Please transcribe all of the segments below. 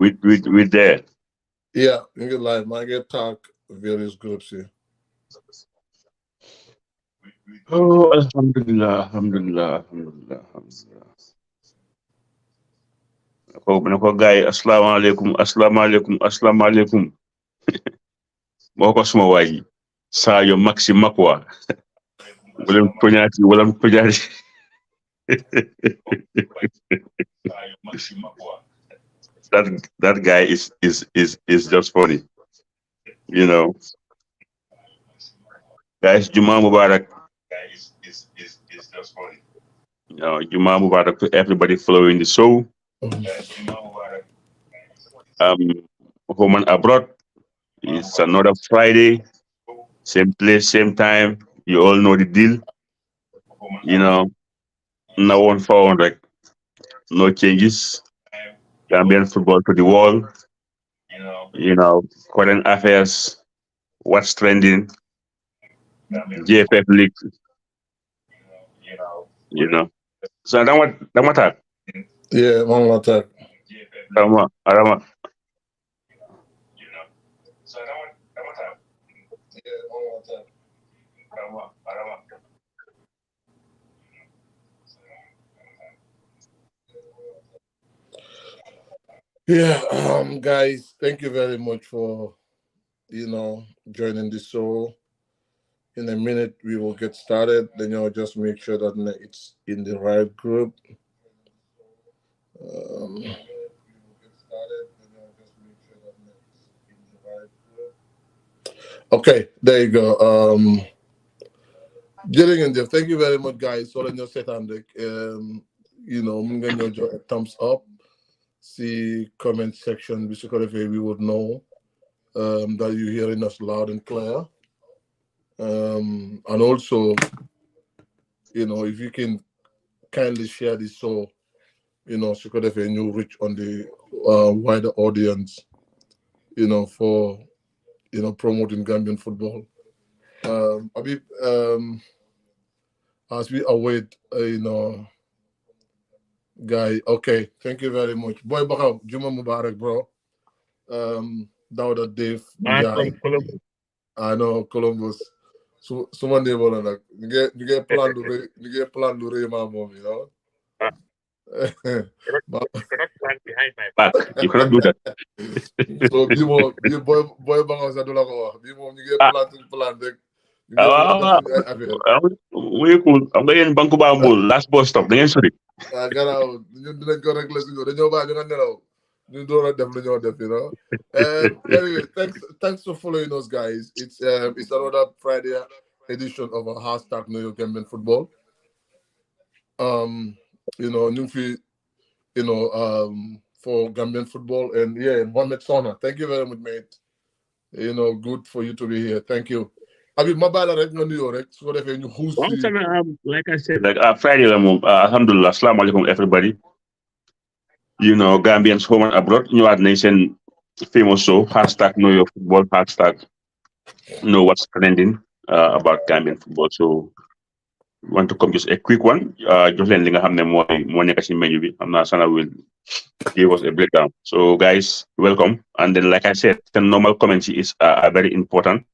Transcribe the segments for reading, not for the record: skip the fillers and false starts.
With there. Yeah, you can like I get talk various groups here. Oh, alhamdulillah, alhamdulillah, alhamdulillah, alhamdulillah. Ko gars yi asalaamaaleykum asalaamaaleykum asalaamaaleykum moo ko suma waa ji Sadio Maxi Makwa wala toñaati that guy is just funny, you know. Guys, Juma Mubarak. Juma Mubarak to everybody following the show. Home and abroad. It's another Friday, same place, same time. You all know the deal. You know, no one found like no changes. Gambian football to the wall. You know, current affairs, what's trending, JFF League. You know, so that matter. Yeah, one more time. Arama. Yeah, guys, thank you very much for joining the show. In a minute, we will get started. Then just make sure that it's in the right group. Okay, there you go. Jërëjëf, thank you very much, guys. So leen ñoo seetaan rek mun ngeen ñoo jox a thumbs up. See comment section bi su ko defee we would know that you're hearing us loud and clear. And also, if you can kindly share this so so could have a new reach on the wider audience, for promoting Gambian football. Abib, as we await, guy. Okay, thank you very much, boy. Bakaw, Juma Mubarak, bro. Dawda Dave, Njai. I know Columbus. So someone they want to you get plan to plan to raise my mom, Plan behind my back. You cannot do that. So you boy Bangos I do like you get plan rek. Muy cool. Am nga yéen Banku Bambul last bus stop da ngeen sori. Gannaaw ñun dinañ ko rek la suñu dañoo baax ñu nga nelaw ñu door a def lu ñoo def, Anyway, thanks for following us, guys. It's another Friday edition of our hashtag New York Gambian Football. Ñu fi for Gambian football, and Mohamed Sona. Thank you very much, mate. Good for you to be here. Thank you. Abi mabala rek nga nuyo rek su ko defee ñu xuus si. Like I said, Friday la moom alhamdulillah, asalaamaaleykum everybody. Gambians home and abroad ñëwaat nañ seen famous show hashtag Know Your Football, hashtag know what's trending about Gambian football. So want to come just a quick one. Jox leen li nga xam ne moo nekk si menu bi. I'm not Sana will give us a breakdown. So guys, welcome. And then like I said, the normal comments is very important.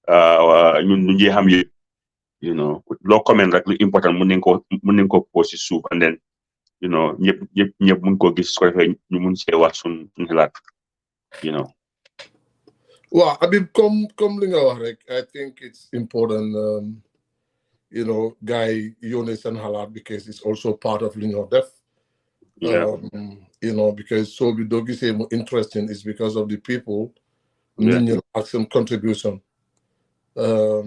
Ñun ñu xam yi loo comment rek lu important mun nañ ko post si suuf, and then ñëpp mun koo gis su ko defee ñu mun see wax suñ xalaat. Well, Habib, comme li nga wax rek, I think it's important, guy Yones and Halad, because it's also part of Lingo Def. Yeah. Because so we don't say more interesting is because of the people, Yeah. some contribution. So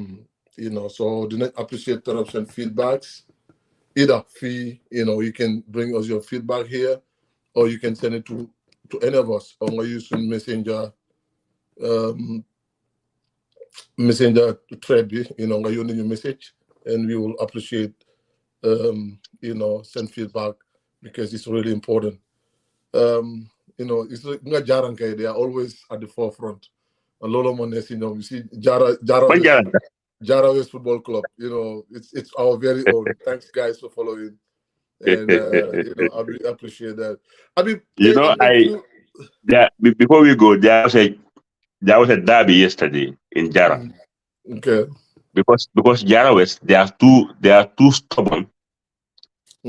do not appreciate interruption feedbacks. Either you can bring us your feedback here, or you can send it to to any of us on using messenger thread, using your message, and we will appreciate, send feedback because it's really important. It's like they are always at the forefront. And Lolo Mones, you see Jara West Football Club, it's our very own. Thanks, guys, for following. And I really appreciate that. I mean, before we go, there was a derby yesterday in Jara. Okay. Because Jara West, they are too stubborn.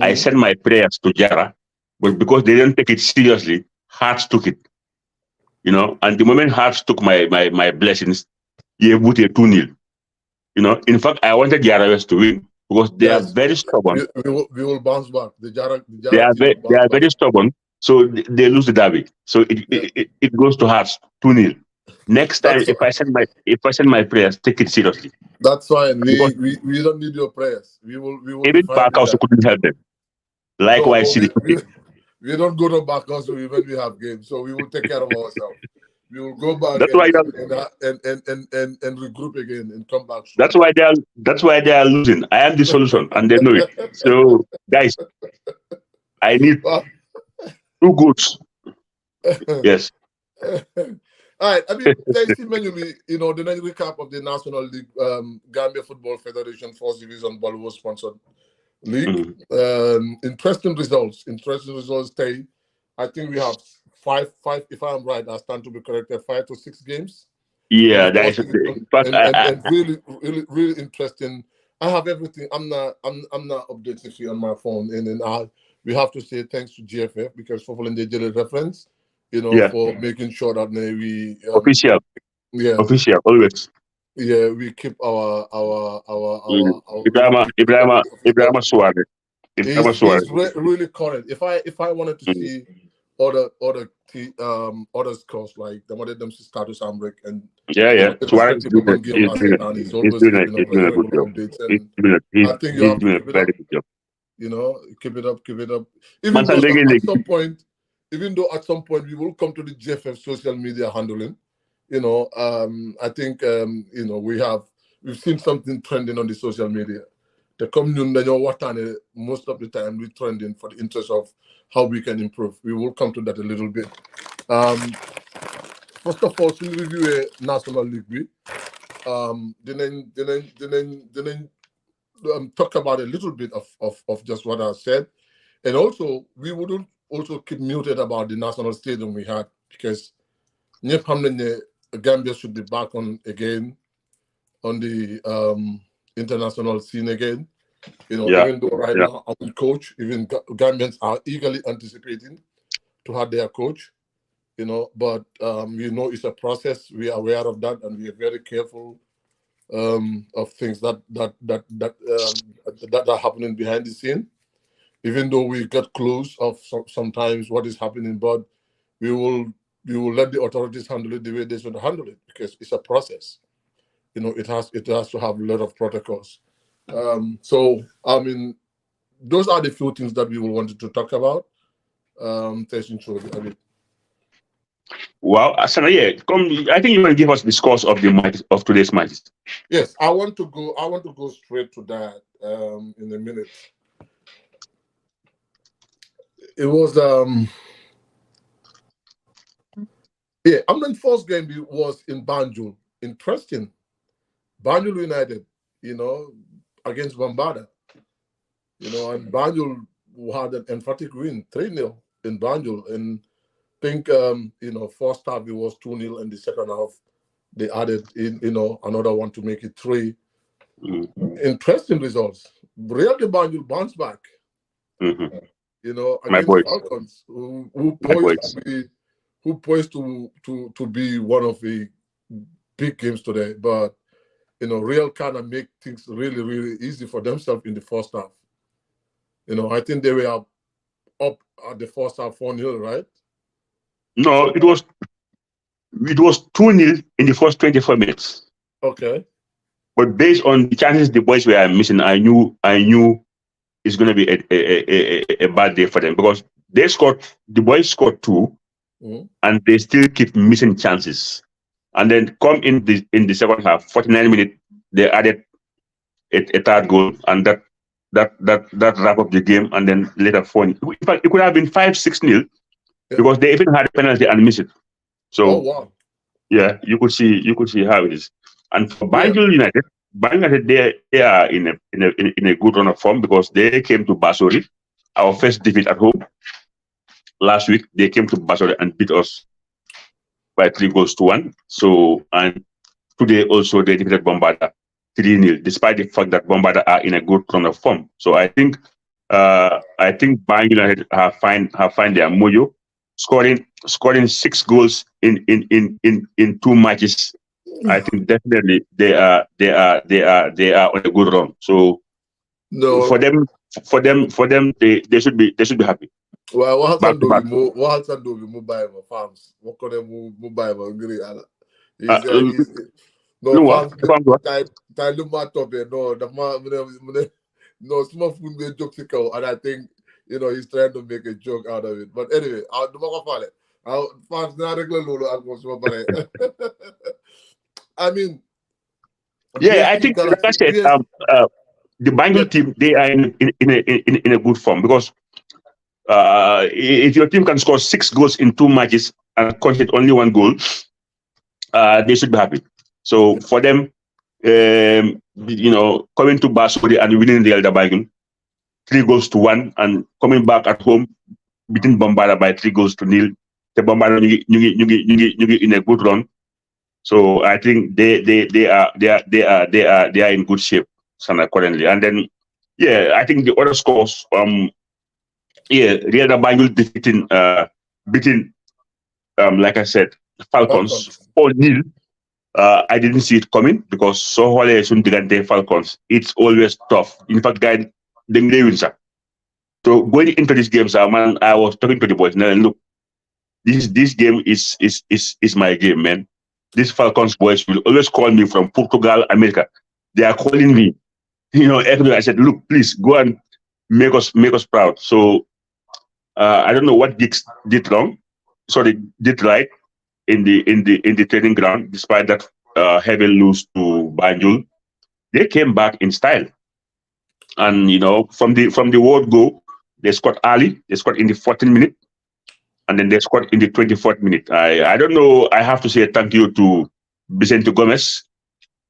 I sent my prayers to Jara, but because they didn't take it seriously, Hearts took it. And the moment Hearts took my blessings, he put a 2-0. In fact, I wanted Jara West to win because they are very stubborn. We will bounce back. They are very stubborn, so they lose the derby. So it goes to Hearts 2-0. Next time, if I send my prayers, take it seriously. That's fine. We don't need your prayers. We will. Even Parkhouse couldn't help them. Likewise, we don't go to Parkhouse when we have games, so we will take care of ourselves. We will go back and regroup again and come back. That's why they are losing. I am the solution, and they know it. So, guys, I need 2 goods. Yes. All right. I mean, the next recap of the National League, Gambia Football Federation 4th Division Bollywood sponsored league. Interesting results. Stay. I think we have five. If I'm right, I stand to be corrected. 5 to 6 games. Yeah, that is and really interesting. I have everything. I'm not updated on my phone, and then we have to say thanks to GFF because for following the daily reference. For making sure that we official. Yeah, official always. Yeah, we keep our Ibrahim Suarez. He's really current. If I wanted to see other scores like the one of them status Ambrick and Suarez he's always giving updates. I think you have to keep it up. Even though at some point we will come to the GFF social media handling, I think we've seen something trending on the social media. The community most of the time we're trending for the interest of how we can improve. We will come to that a little bit. First of all, to review a National League, then talk about a little bit of just what I said, and also we wouldn't also keep muted about the national stadium we had because Gambia should be back on again on the international scene again. Even though now our coach, even Gambians are eagerly anticipating to have their coach. But it's a process. We are aware of that, and we are very careful of things that are happening behind the scene. Even though we get clues of sometimes what is happening, but we will let the authorities handle it the way they should handle it because it's a process. It has to have a lot of protocols. So I mean, those are the few things that we wanted to talk about. Well, Asana, I think you want to give us the scores of today's matches. Yes, I want to go straight to that in a minute. It was first game was in Banjul. Interesting. Banjul United, against Bambada. And Banjul had an emphatic win, 3-0 in Banjul. And I think first half it was 2-0, and the second half they added another one to make it 3. Interesting results. Real de Banjul bounced back. Against Falcons, who poised to be one of the big games today. But Real kind of make things really, really easy for themselves in the first half. I think they were up at the first half 4-0, right? No, it was 2-0 in the first 24 minutes. Okay. But based on the chances the boys were missing, I knew it's going to be a bad day for them because the boys scored 2, and they still keep missing chances. And then come in the second half, 49 minutes, they added a third goal, and that wrap up the game, and then later 4. In fact, it could have been 5-6-0 because they even had a penalty and missed it. So yeah, you could see how it is. And for Banjul United, they are in a good run of form because they came to Basori, our first defeat at home last week. They came to Basori and beat us by 3-1. So, and today also they defeated Bombarda 3-0, despite the fact that Bombarda are in a good run of form. So I think Banjul United have find their mojo, scoring 6 goals in 2 matches. I think definitely they are on a good run. So for them, they should be happy. Well, what else do we buy my farms? What can we buy my green? No, no, small food may joke, and I think he's trying to make a joke out of it. But anyway, fans not regular Lolo. I mean, yeah, I think like I said, the Banjul team, they are in a good form because if your team can score 6 goals in 2 matches and concede only 1 goal, they should be happy. So for them, coming to Basori and winning the Elder Banjul 3-1, and coming back at home, beating Bombarda by 3-0. The Bombarda in a good run. So I think they are in good shape currently. And then I think the other scores, Real Banjul beating like I said, Falcons 4-0. I didn't see it coming because Sohole Sundigante Falcons, it's always tough. In fact, guys, they win. So going into this game, man, I was talking to the boys. Now, look, this game is my game, man. These Falcons boys will always call me from Portugal, America. They are calling me, everywhere. I said, look, please go and make us proud. So I don't know what Dix did wrong. Sorry, did right in the training ground, despite that heavy lose to Banjul. They came back in style. And from the word go, they scored early. They scored in the 14th minute. And then they scored in the 24th minute. I don't know. I have to say thank you to Vicente Gomez.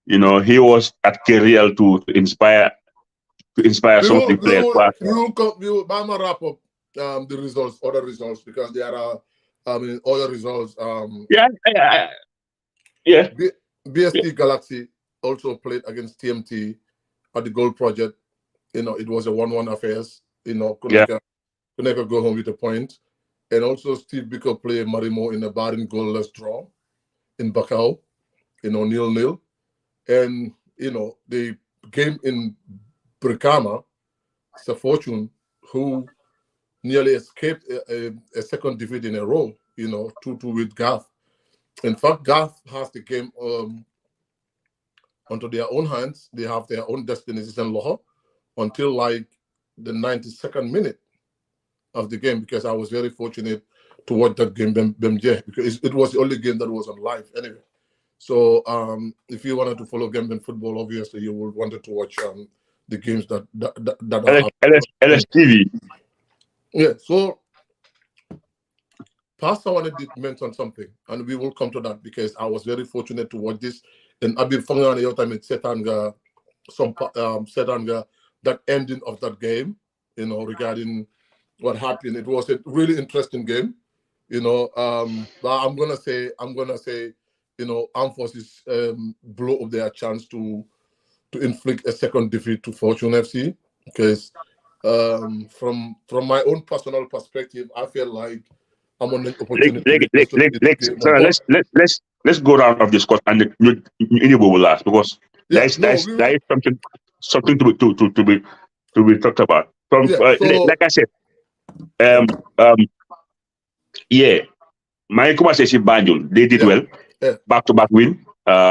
He was at Kerriel to inspire some of the players. We will wrap up the results, other results, because there are other results. BST Galaxy also played against TMT at the Gold Project. It was a 1-1 affair. Kuneka go home with a point. And also Steve Biko played Marimo in a Barin goalless draw in Bakau, 0-0. And, the game in Brikama, it's a Fortune, who nearly escaped a second defeat in a row, 2-2 with Gath. In fact, Gath has the game onto their own hands. They have their own destiny in Loho until like the 92nd minute of the game, because I was very fortunate to watch that game, Bemje, because it was the only game that was on live anyway. So if you wanted to follow Gambian football, obviously you would wanted to watch the games that LSTV. Yeah, so Pastor wanted to mention something, and we will come to that because I was very fortunate to watch this. And I've been following on your time in Setanga, that ending of that game, regarding what happened. It was a really interesting game, but I'm gonna say, Armed Forces blow up their chance to inflict a second defeat to Fortune FC, because from my own personal perspective, I feel like I'm on an opportunity. Let's go round of this course, and Inigo will last, because there is something to be talked about. Like I said, my Kumasi Banjul, they did well, back-to-back win,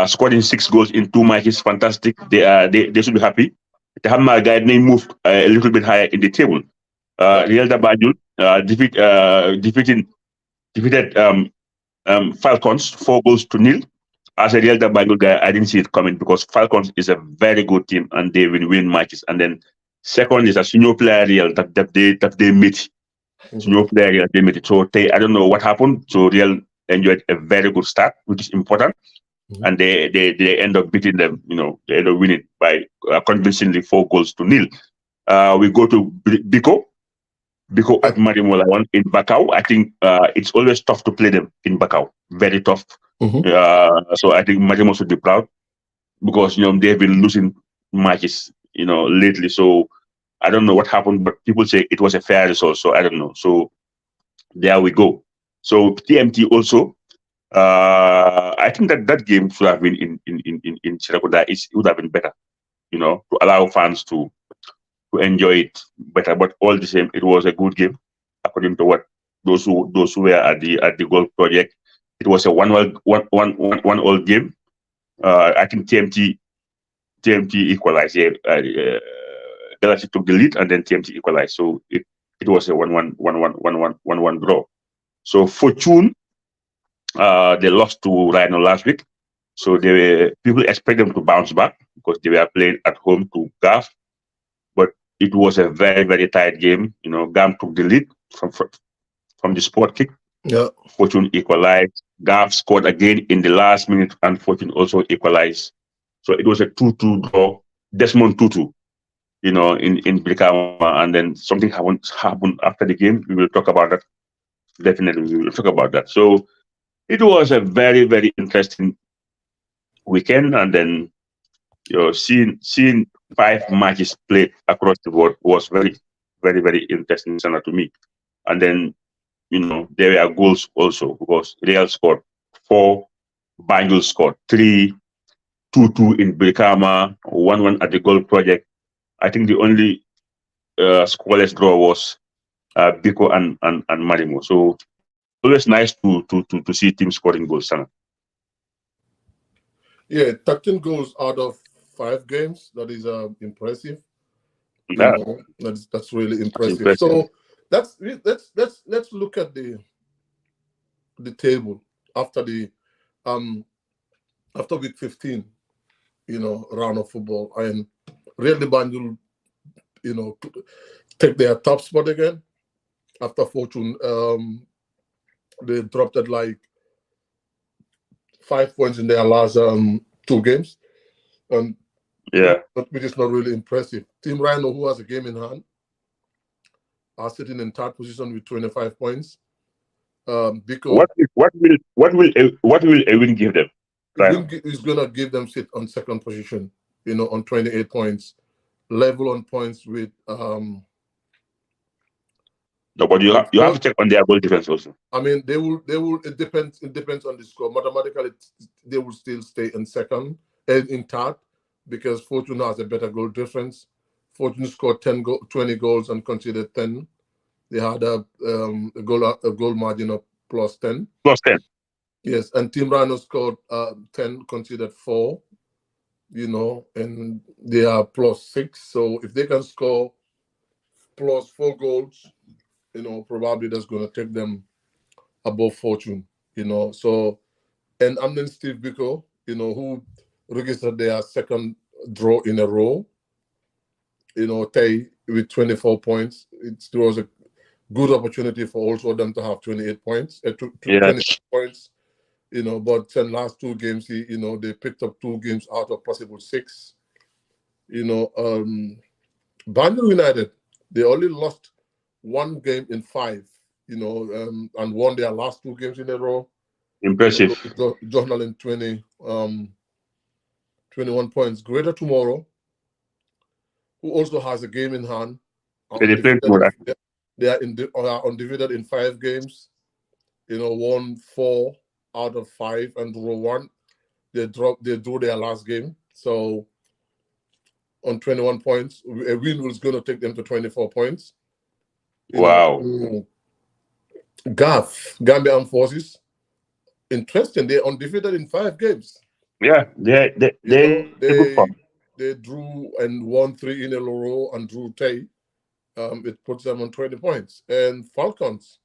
scoring 6 goals in 2 matches, fantastic. They should be happy. The Hammer guy may move a little bit higher in the table. Real Banjul defeating defeated Falcons 4 goals to nil. As a real Banjul guy, I didn't see it coming because Falcons is a very good team and they will win matches. And then second is a senior player Real that they meet. Senior player Real they meet it. So I don't know what happened. So Real enjoyed a very good start, which is important. And they end up beating them. They end up winning by convincingly 4 goals to nil. We go to Biko. Biko at Marimola one in Bakau. I think it's always tough to play them in Bakau. Very tough. So I think Marimo should be proud because they've been losing matches lately. So I don't know what happened, but people say it was a fair result. So I don't know. So there we go. So TMT also. I think that game should have been in Sirakuda. It would have been better, to allow fans to enjoy it better. But all the same, it was a good game according to what those who were at the golf project. It was a one all game. I think TMT equalized. Yeah, Galaxy took the lead and then TMT equalized. So it was a 1-1 draw. So Fortune, they lost to Rhino last week. So people expect them to bounce back because they were playing at home to GAF. But it was a very, very tight game. GAM took the lead from the sport kick. Yeah. Fortune equalized. GAF scored again in the last minute, and Fortune also equalized. So it was a 2-2 draw. Desmond Tutu, in Brikama, and then something happened after the game. We will talk about that. Definitely, we will talk about that. So it was a very, very interesting weekend, and then seeing 5 matches played across the board was very, very, very interesting to me. And then there were goals also because Real scored 4, Banjul scored 3, 2-2 in Brikama, 1-1 at the Goal Project. I think the only scoreless draw was Biko and Marimo. So always nice to see teams scoring goals, Sana. Yeah, 13 goals out of 5 games. That is impressive. Yeah. That's really impressive. So let's look at the table after after week 15, round of football, and Real de Banjul, take their top spot again after Fortune. They dropped at like 5 points in their last 2 games, which is not really impressive. Team Rhino, who has a game in hand, are sitting in third position with 25 points. Because what will Ewin give them? Ewin is gonna give them sit on second position, on 28 points, level on points with No, but you have to check on their goal difference also. I mean, they will. It depends on the score. Mathematically, they will still stay in second and in third because Fortune has a better goal difference. Fortune scored 20 goals and conceded 10. They had a goal margin of +10. +10. Yes, and Team Rhino scored 10, conceded 4. And they are +6. So if they can score +4 goals, probably that's going to take them above Fortune, So, and then Steve Biko, who registered their second draw in a row, Tay with 24 points. It was a good opportunity for also them to have 28 points, 28 points, but in last 2 games, they picked up 2 games out of possible 6. Banjul United, they only lost 1 game in 5, and won their last 2 games in a row. Impressive. Journal in 21 points. Greater Tomorrow, who also has a game in hand. They are undefeated in 5 games. Won 4 out of 5 and draw 1. They drew their last game. So on 21 points, a win was going to take them to 24 points. Wow. GAF, Gambia Armed Forces, interesting. They're undefeated in 5 games. Yeah, they drew and won 3 in a row and drew Tay. It puts them on 20 points. And Falcons,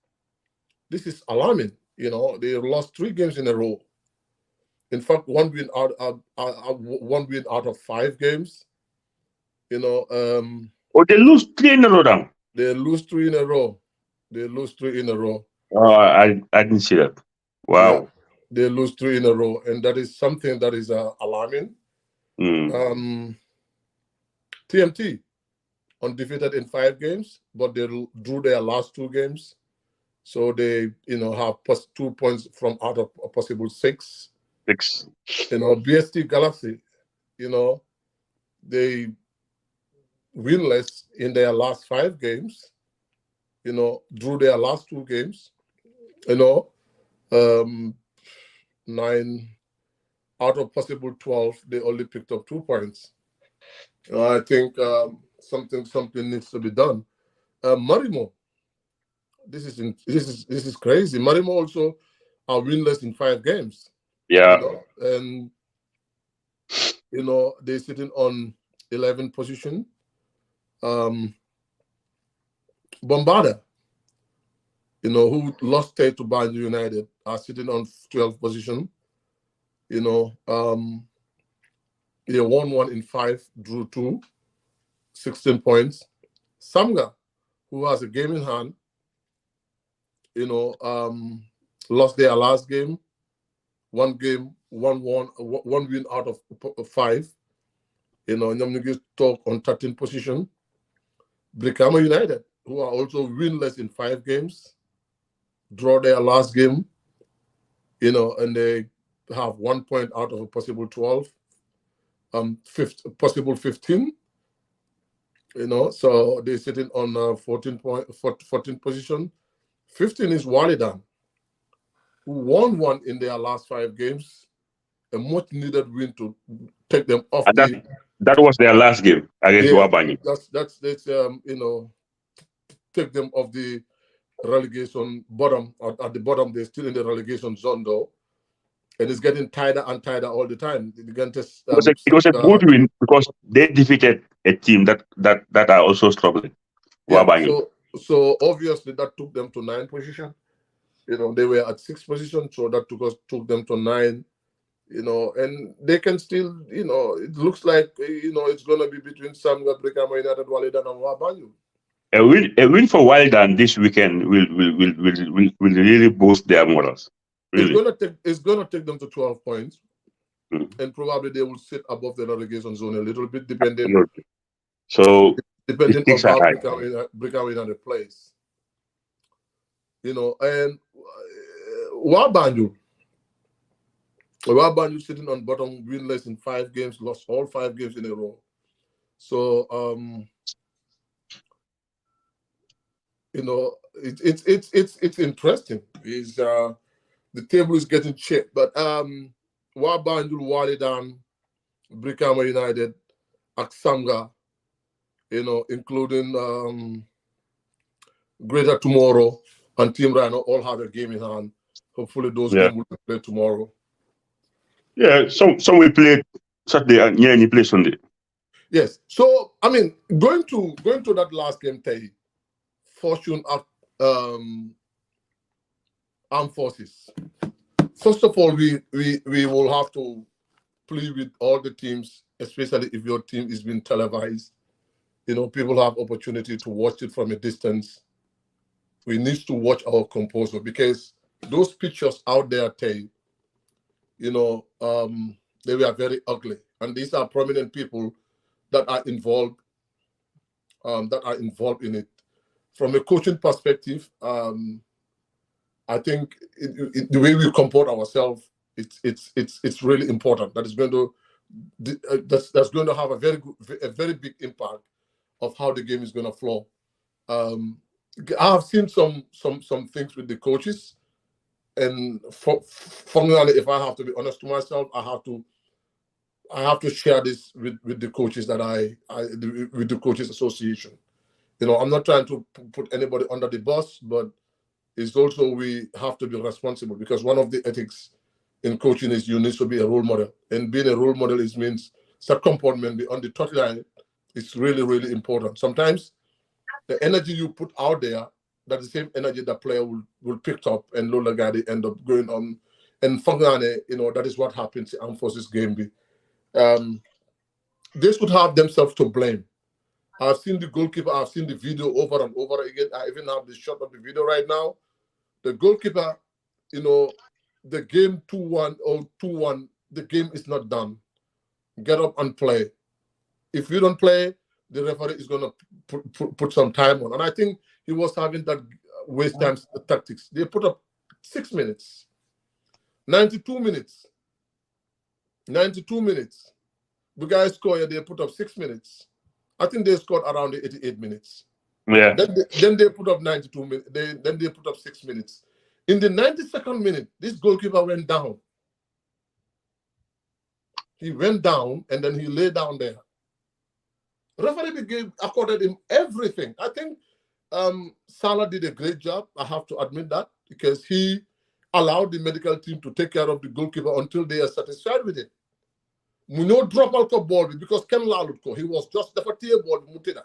this is alarming. You know, they lost 3 games in a row. In fact, one win out of 5 games. You know, Oh, they lose 3 in a row now. they lose 3 in a row. They lose 3 in a row. Oh, I didn't see that. Yeah, Wow. they lose 3 in a row, and that is something that is alarming. Mm. TMT undefeated in 5 games, but they drew their last 2 games, so they have 2 points from out of a possible 6. 6. BST Galaxy, they winless in their last 5 games. Drew their last 2 games. 9 out of possible 12, they only picked up 2 points. I think something needs to be done. Marimo, this is crazy. Marimo also are winless in 5 games. Yeah. And they're sitting on 11th position. Bombarda, who lost to Banjul United, are sitting on 12th position. They won 1 in 5, drew 2, 16 points. Samga, who has a game in hand, lost their last game. 1 win out of 5. Nyamnigi talk on 13th position. Brikama United, who are also winless in 5 games, draw their last game, and they have 1 point out of a possible 12, possible 15. So they're sitting on 14th position. 15 is Walidan, who won 1 in their last 5 games, a much needed win to take them off And that was their last game against Wabani. That's take them off the relegation bottom. At the bottom, they're still in the relegation zone though, and it's getting tighter and tighter all the time. It was a good win because they defeated a team that are also struggling. Yeah, Wabani. so obviously that took them to 9th position. They were at 6th position, so that took them to 9. And they can still, it looks like, it's going to be between Samga, Brikama United, Walidan, and Wabanyu. A win for Walidan this weekend will really boost their morals. Really. It's gonna take them to 12 points, and probably they will sit above the relegation zone a little bit, depending on how Brikama United plays. And Wabanyu sitting on bottom, winless in 5 games, lost all 5 games in a row. So it's interesting. The table is getting shaped, but Wabanjul, Walidan, Brikama United, Aksamga, including Greater Tomorrow and Team Rhino all have a game in hand. Hopefully those games will be played tomorrow. Yeah, some will play Saturday and you play Sunday. Yes. So I mean, going to that last game, Fortune Armed Forces. First of all, we will have to play with all the teams, especially if your team is being televised. People have opportunity to watch it from a distance. We need to watch our composer because those pictures out there, they were very ugly, and these are prominent people that are involved in it. From a coaching perspective, I think the way we comport ourselves, it's really important. That is going to that's going to have a very big impact of how the game is going to flow. I have seen some things with the coaches, and finally, if I have to be honest to myself, I have to share this with the coaches with the coaches association. I'm not trying to put anybody under the bus, but it's also we have to be responsible because one of the ethics in coaching is you need to be a role model, and being a role model means self-comportment on the touchline. It's really, really important. Sometimes the energy you put out there that's the same energy that player will pick up and Lola Gadi end up going on. And Fangane, that is what happens in Armed Forces game. They should have themselves to blame. I've seen the goalkeeper, I've seen the video over and over again. I even have the shot of the video right now. The goalkeeper, the game 2-1 or 2-1, the game is not done. Get up and play. If you don't play, the referee is going to put some time on. And I think he was having that waste time tactics. They put up 6 minutes, 92 minutes. 92 minutes. The guys score, they put up 6 minutes. I think they scored around the 88 minutes. Yeah. Then they put up 92 minutes. Then they put up 6 minutes. In the 92nd minute, this goalkeeper went down. He went down and then he lay down there. Referee accorded him everything. I think Salah did a great job. I have to admit that, because he allowed the medical team to take care of the goalkeeper until they are satisfied with it. Muno drop alcohol ball because Ken Lalutko, he was just the tier ball Mutida.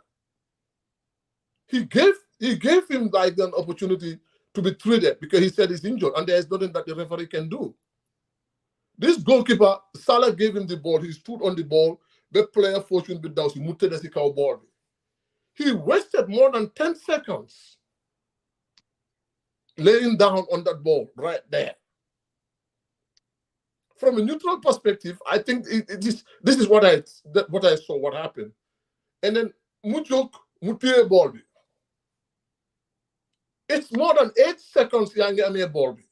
He gave him like an opportunity to be treated because he said he's injured and there is nothing that the referee can do. This goalkeeper, Salah gave him the ball, he stood on the ball, the player fortune with down, he Mutida the cow ball. He wasted more than 10 seconds laying down on that ball right there. From a neutral perspective, I think this is what I saw, what happened. And then Mujuk Mutie Bolby. It's more than 8 seconds Yangi Bolby.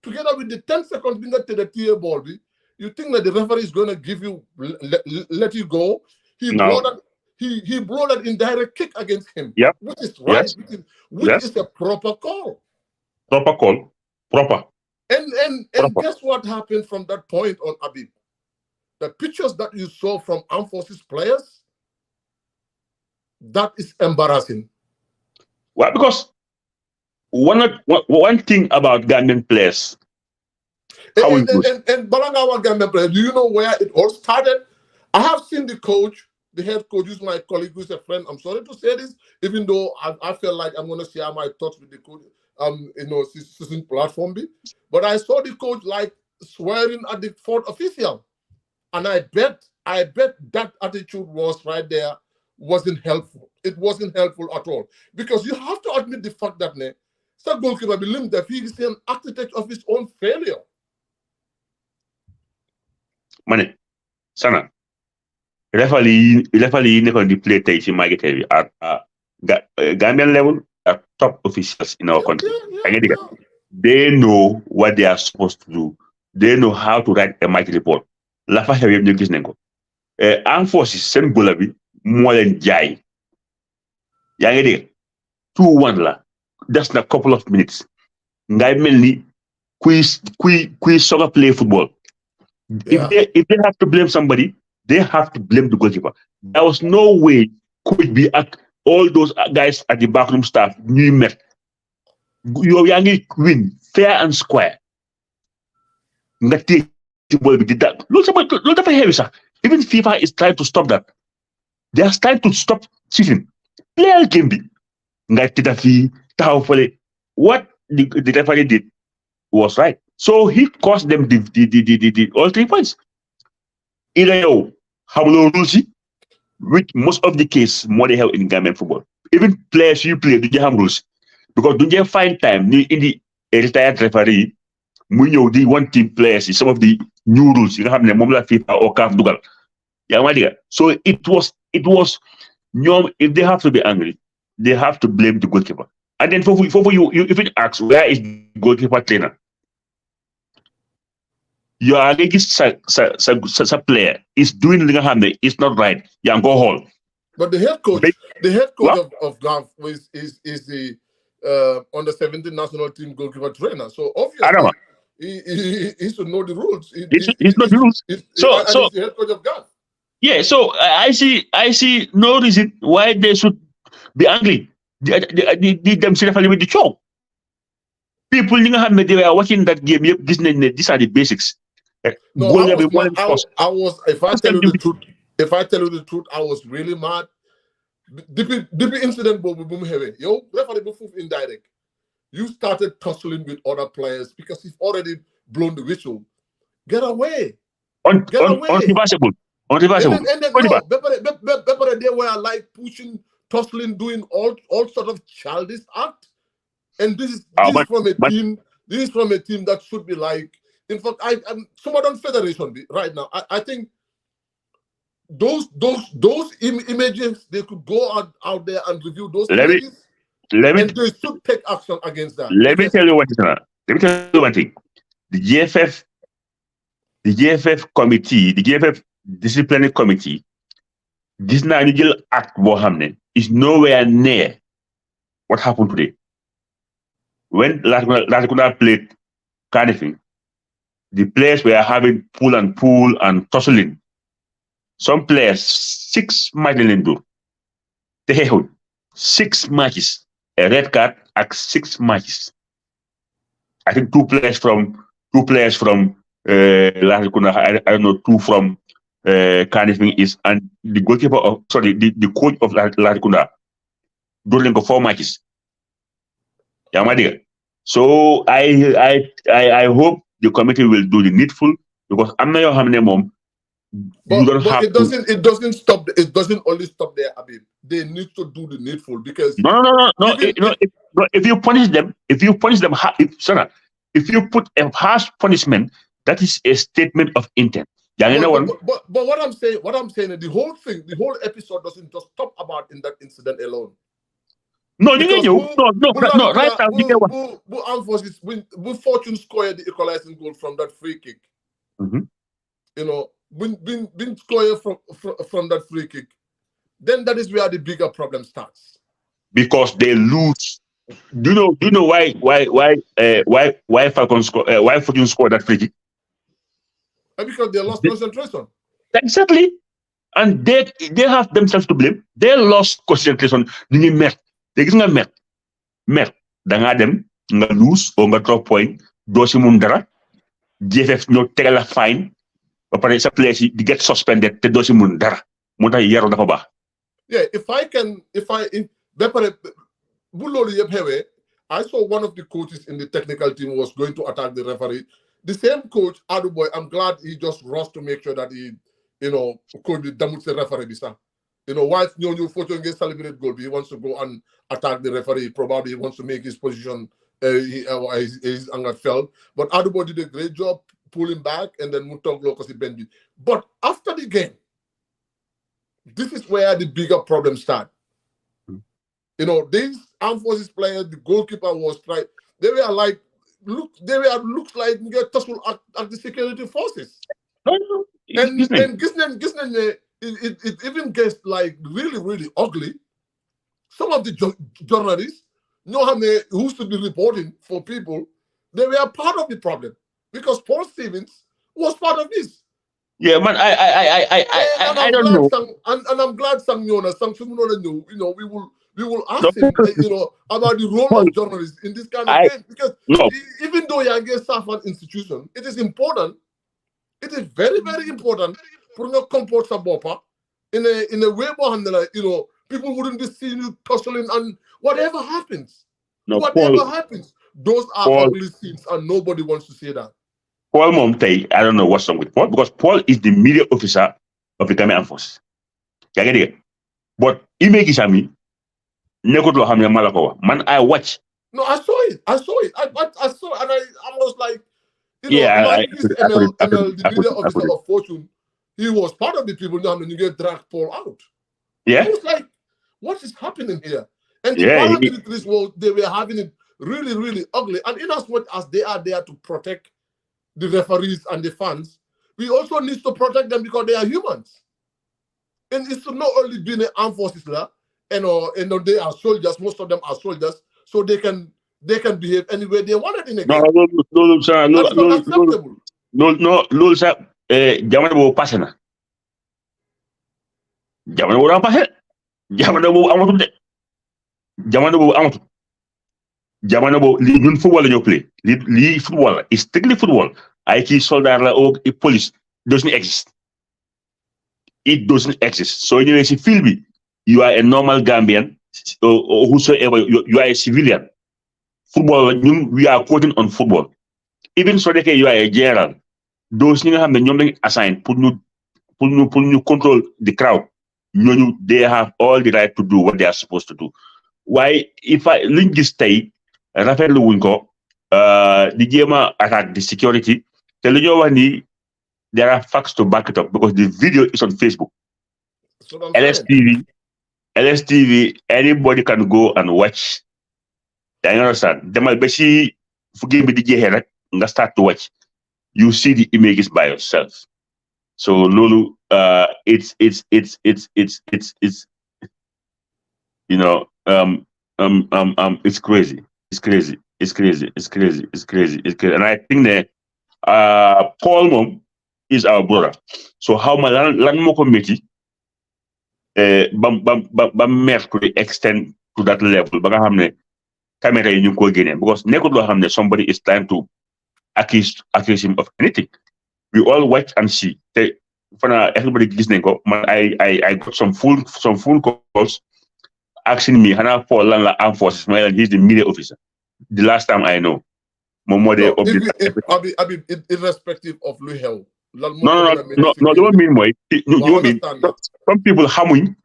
Together with the 10 seconds being to the tier Bolby, you think that the referee is going to give you, let you go? He blew that indirect kick against him. Yep. Which is right, Yes. which is a proper call. Proper call. Proper. And guess what happened from that point on, Abib? The pictures that you saw from Armed Forces players, that is embarrassing. Well, because one thing about Gambian players, And Balangawa Gambian players, do you know where it all started? I have seen the head coach, who's my colleague, who's a friend. I'm sorry to say this, even though I feel like I'm going to share my thoughts with the coach, season platform. But I saw the coach like swearing at the fourth official. And I bet that attitude was right there wasn't helpful. It wasn't helpful at all. Because you have to admit the fact that the goalkeeper believes that he is an architect of his own failure. Mane, Sana, referee nekon di play tay ci marketing at Gambian level, at top officials in our country. They know what they are supposed to do. They know how to write a match report. La fa xew yeb ñu gis nañ ko. Armed Forces sen gola bi mo len jaay. Ya nga dégg 2-1 la. Just a couple of minutes. Ngay melni kuy soccer play football. Yeah. If they have to blame somebody, they have to blame the goalkeeper. There was no way could be at all those guys at the backroom staff knew met. You yangi win fair and square. Ngati ball did that. Look heavy, sir. Even FIFA is trying to stop that. They are trying to stop cheating. Player can be ngati dafi taw fole. What the referee did was right. So he cost them the all 3 points. Either you have no rules, which most of the case more they have in Gambian football. Even players you play, do you have rules? Because do you find time in the retired referee, we know the one team players, some of the new rules, you have the Momla FIFA or CAF Dugal. Yeah, so it was if they have to be angry, they have to blame the goalkeeper. And then for you if it asks where is the goalkeeper trainer? You are against sa player is doing it's not right. You go home. But the head coach of GAF is the under 17 national team goalkeeper trainer. So obviously he should know the rules. He's not the rules. So he's the head coach of GAF. Yeah, so I see no reason why they should be angry. They themselves with the show. People they were watching that game. These are the basics. No, if I tell you the truth, I was really mad depuis incident boobu bu mu xewee yow referee bu foofu indirect you started tussling with other players because you've already blown the whistle. Get away. Unreversible. And then no, but they were like pushing, tussling, doing all sort of childish act. And this is from a team. This is from a team that should be like. In fact, I'm somewhat on Federation right now. I think those images, they could go out there and review those images. And they should take action against that. Let me tell you one thing. The GFF committee, the GFF disciplinary committee, this Nigel act Bohamne is nowhere near what happened today. When Latikuna played Cardiff, the players were having pull and tussling. Some players 6 matches in do. They had 6 matches. A red card at 6 matches. I think 2 players from Latikuna, I don't know, 2 from Cardiff is, and the goalkeeper of the coach of Latikuna during the 4 matches. So I hope the committee will do the needful, because I'm not how many mom. But it doesn't stop. It doesn't only stop there, Abib. They need to do the needful, because no. If you punish them, if you put a harsh punishment, that is a statement of intent. But what I'm saying, the whole thing, the whole episode doesn't just stop about in that incident alone. No, right now. Who Fortune scored the equalizing goal from that free kick. Mm-hmm. You know, been scored from that free kick. Then that is where the bigger problem starts. Because they lose. Do you know why Falcon why Fortune scored that free kick? Because they lost concentration. Exactly. And they have themselves to blame. They lost concentration. They gis nga mer da nga dem nga lose o nga drop point do ci mun dara GFF ñoo tegal la fine ba pare sa place di get suspended te do ci mun dara motax yaro dafa baax. If I saw one of the coaches in the technical team was going to attack the referee. The same coach, Aduboy, I'm glad he just rushed to make sure that he, could be damage the referee. Whilst new Fortune gets celebrated goal, he wants to go and attack the referee. Probably he wants to make his position, his anger felt. But Aduboy did a great job pulling back, and then Mutong Locus Benji. But after the game, this is where the bigger problems start. These armed forces players, the goalkeeper was right. They were like, looks like we get tussled at the security forces. And Gisnen, it even gets like really, really ugly. Some of the journalists who should be reporting for people, they were part of the problem, because Paul Stevens was part of this. Yeah, man, I don't know. And I'm glad Sang Sumunona knew, we will ask him, about the role of journalists in this kind of game. Because even though you're against Safan institution, it is important. It is very, very important for not comport Sabopa in a way where people wouldn't be seeing you tussling, and whatever happens. Happens, those are ugly scenes, and nobody wants to see that. Paul Momtay, I don't know what's wrong with Paul, because Paul is the media officer of the Gambian Force. But image is man, I watch. No, I saw it. I saw, and I was like, the media officer of Fortune, he was part of the people now, and you get drag Paul out. Yeah. I was like, what is happening here? And the paramilitaries, they were having it really, really ugly. And in as much as they are there to protect the referees and the fans, we also need to protect them because they are humans. And it's not only being an armed forces now, they are soldiers. Most of them are soldiers, so they can behave any way they want it in a game. That's not acceptable. No, sir. Jamana bo passé na. Jamana bo passé. Jamana bo amatu de. Jamana bo amatu. Jamana bo li ñun football la ñoo play. Li football is strictly football. Ay ki soldat la or police doesn't exist. It doesn't exist. So ñëwé ci film bi you are a normal Gambian or whosoever, you are a civilian. Football, we are quoting on football. Even so, you are a general. Those things have been assigned, put you control the crowd. They have all the right to do what they are supposed to do. Why, if I link this stay, Rafael Winko, the Jema attack the security, tell you there are facts to back it up because the video is on Facebook. LSTV, anybody can go and watch. I understand. They might be forgive me the here and start to watch. You see the images by yourself. So Lulu, it's you know it's crazy. It's crazy. And I think that Paul Mom is our brother. So how my land committee bam mer to the extent to that level ba nga xamne camera yi ñu ko gëné because nekkul lo xamne somebody is trying to accuse him of anything. We all watch and see. Everybody gis nañ ko man I got some full calls asking me hana Paul lan la armed forces he's the media officer. The last time I know irrespective of lu xew. No, don't mean more. You mean some people xamuñ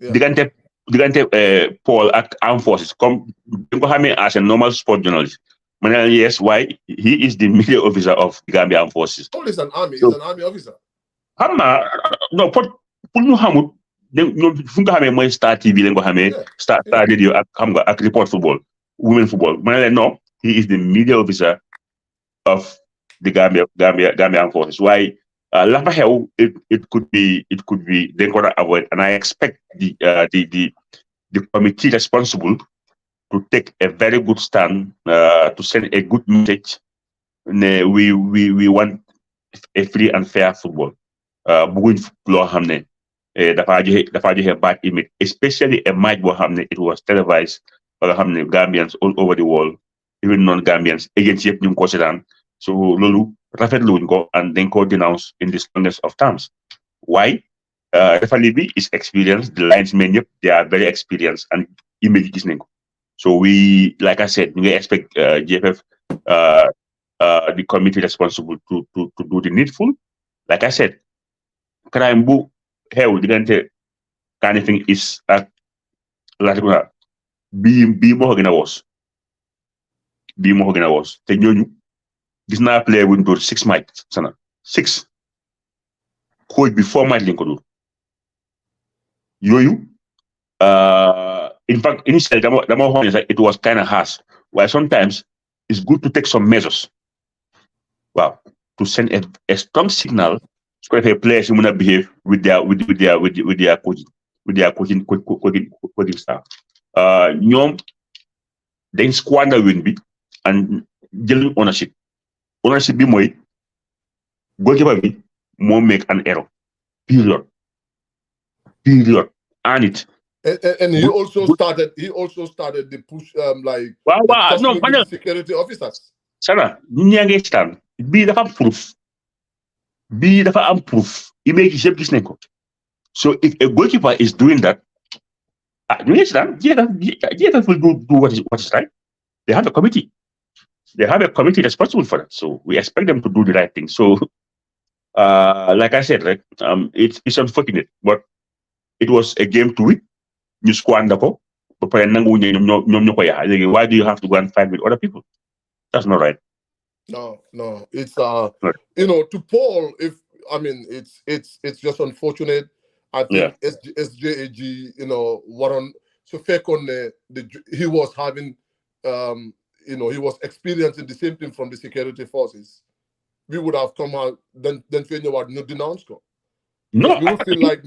digante Paul ak armed forces comme ko xamé as a normal sport journalist. Yes, why? He is the media officer of the Gambia Armed Forces. Paul is an army. He's an army officer. No, pour ñu xamul fu nga xamé moy Star TV lañ ko xamé Star Radio ak xam nga ak Report Football, Women Football. No, he is the media officer of the Gambia Armed Forces. Why? It could be they're gonna avoid, and I expect the committee responsible to take a very good stand to send a good message. We want a free and fair football. Buguñ loo xam ne dafa joxe bad image, especially a match boo xam ne it was televised ba nga xam ne Gambians all over the world, even non-Gambians, agents yëpp ñu ngi ko seetaan. So loolu rafetlu wuñ ko and dañ ko denounce in the strongest of terms. Why? Referee bi is experienced, the linesmen yëpp they are very experienced and image gis nañ ko. So we, like I said, we expect GFF, the committee responsible to do the needful. Like I said, crime bu hell digante anything is like be more gonna was. Te ñooñu gis naa player wuñ door 6 match sana 6 coach bi 4 match lañ ko door yooyu in fact initially it was kind of harsh. Why sometimes it's good to take some measures to send a strong signal so that players will not behave with their coaching staff. Ñoom dañ squander win bi and jël ownership bi mooy goalkeeper bi moo make an error period and it and he also started the push security officers. Sana ñi ngi stand bii dafa am proof image yëpp gis nañ ko. So if a goalkeeper is doing that, you understand, GFF will do what is right. They have a committee. They have a committee responsible for that. So we expect them to do the right thing. So, like I said, right, it's unfortunate, but it was a game to win. You squander ko, but why do you have to go and fight with other people? That's not right. No, it's to Paul. It's just unfortunate. I think SJAG, Warren. So fair he was having, he was experiencing the same thing from the security forces. We would have come out then you would no denounce go. No, we would feel like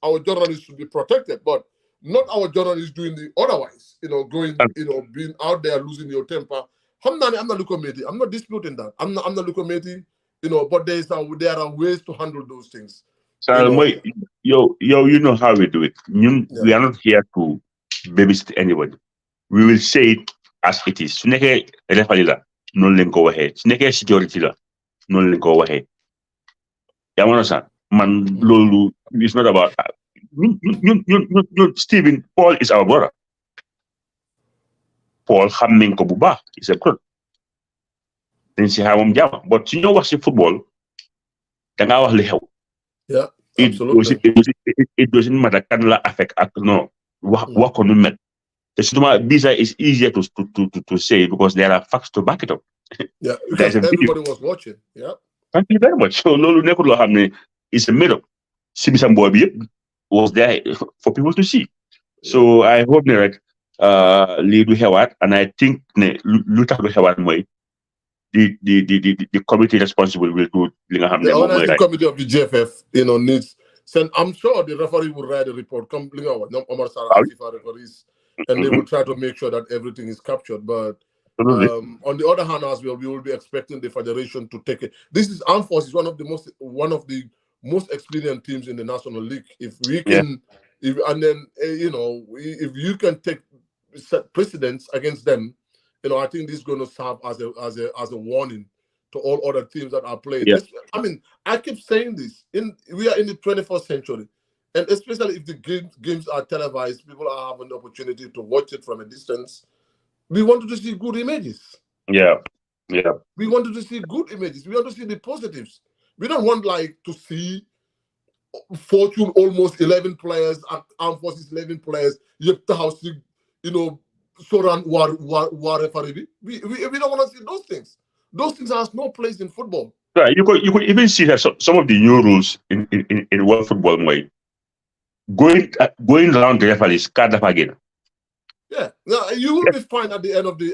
our journalists should be protected, but not our journalists doing the otherwise. Being out there losing your temper. I'm not committee. I'm not disputing that. I'm not committee. But there are ways to handle those things. So you know how we do it. We are not here to babysit anybody. We will say it as it is. Su nekkee referee la noonu lañ ko waxee. Su nekkee security la noonu lañ ko waxee. yaa ma understand man loolu it's not about Stephen Paul is our brother. Paul xam nañ ko bu baax is a good dañ si xamam jàmm but su ñoo wax si football da ngaa wax li xew. Yeah, absolutely. It doesn't matter kan la affect ak non wax ko nu mel. te surtout Bisa is easier to say because there are facts to back it up. Yeah, because everybody was watching. Yeah. Thank you very much. So loolu nekkul loo xam ne is a made up. Si bisam boobu yëpp was there for people to see. So I hope ne rek lii du xewaat and I think ne lu tax du xewaat mooy the committee responsible will do li nga xam ne moom mooy the committee of the GFF needs I'm sure the referee will write a report come li nga wax ñoom Omar Sarr FIFA referees and they will try to make sure that everything is captured but on the other hand as well we will be expecting the federation to take it. This is Armed Forces, one of the most experienced teams in the National League. If we can if you can set precedents against them, I think this is going to serve as a warning to all other teams that are playing. Yeah. I keep saying this. We are in the 21st century, and especially if the games are televised, people are having the opportunity to watch it from a distance. We wanted to see good images. Yeah. We wanted to see good images. We want to see the positives. We don't want to see Fortune almost 11 players, Armed Forces 11 players. You have to house, Soran war referee. We don't want to see those things. Those things have no place in football. Right. You could even see that some of the new rules in world football way going around the referees card up again. Yeah. Now you will be fine at the end of the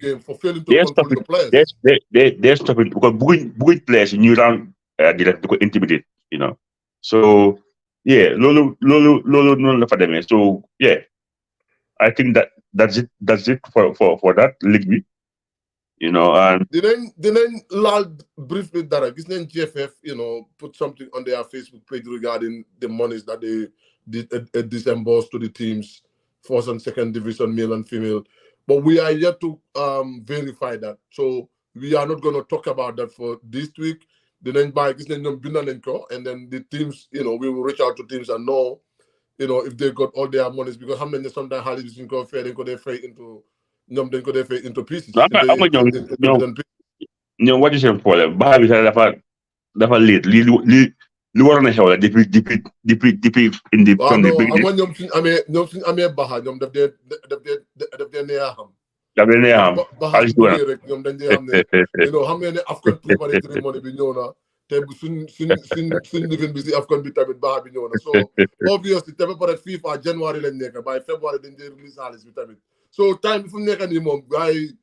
game for failing to control your players. They're stopping because booing players in new round they intimidate, So yeah, Lolo for them. So yeah. I think that's it for that league, and then Lal briefly that his name GFF, put something on their Facebook page regarding the monies that they did disburse to the teams, first and second division, male and female. But we are yet to verify that. So we are not going to talk about that for this week. Then by his name and then the teams, we will reach out to teams and know. If they got all their monies, because how many sometimes Harley can go fair, they go into pieces. What is your problem? Bahabi dafa late. Li waroon na xew la depuis in the from the beginning. ñoom suñ amee baxa ñoom daf dee neex a xam. Daf dee neex a xam. Baxa bu ñëwee rek ñoom dañ dee xam ne xam ngeen ne Afcon preparatory money bi ñëw na. te suñ living bi si Afcon bi tamit baax bi ñëw na so obviously te ba pare FIFA January lañ nekk by February dañ dee release xaalis bi tamit so time bi fu mu nekk nii moom gars yi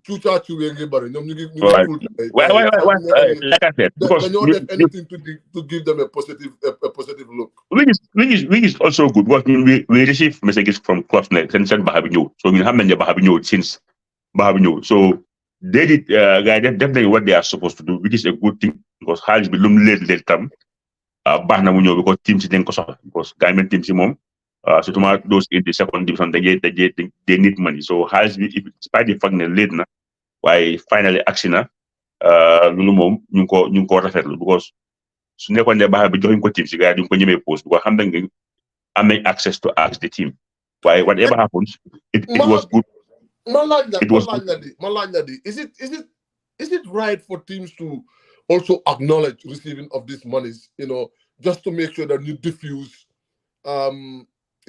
cuucaa cuubee ngi bëri ñoom ñu ngi why like I said because dañoo def anything to give them a positive look which is also good because we receive messages from clubs ne seen baax bi ñëw so ñun xam nañ ne baax bi ñëw since baax bi ñëw so they did guys definitely what they are supposed to do which is a good thing because xaalis bi lu mu leen tam baax na mu ñëw because team si dañ ko soxla because Gambian team si moom surtout those in the second division they need money so xaalis bi despite the fact ne late na waaye finally agsi na loolu moom ñu ngi ko rafetlu because su nekkoon ne baax bi joxuñ ko team si gars yi duñ ko ñemee post because xam nañ am nañ access to ask the team waaye whatever happens it was good. Is it right for teams to also acknowledge receiving of these monies, just to make sure that you diffuse all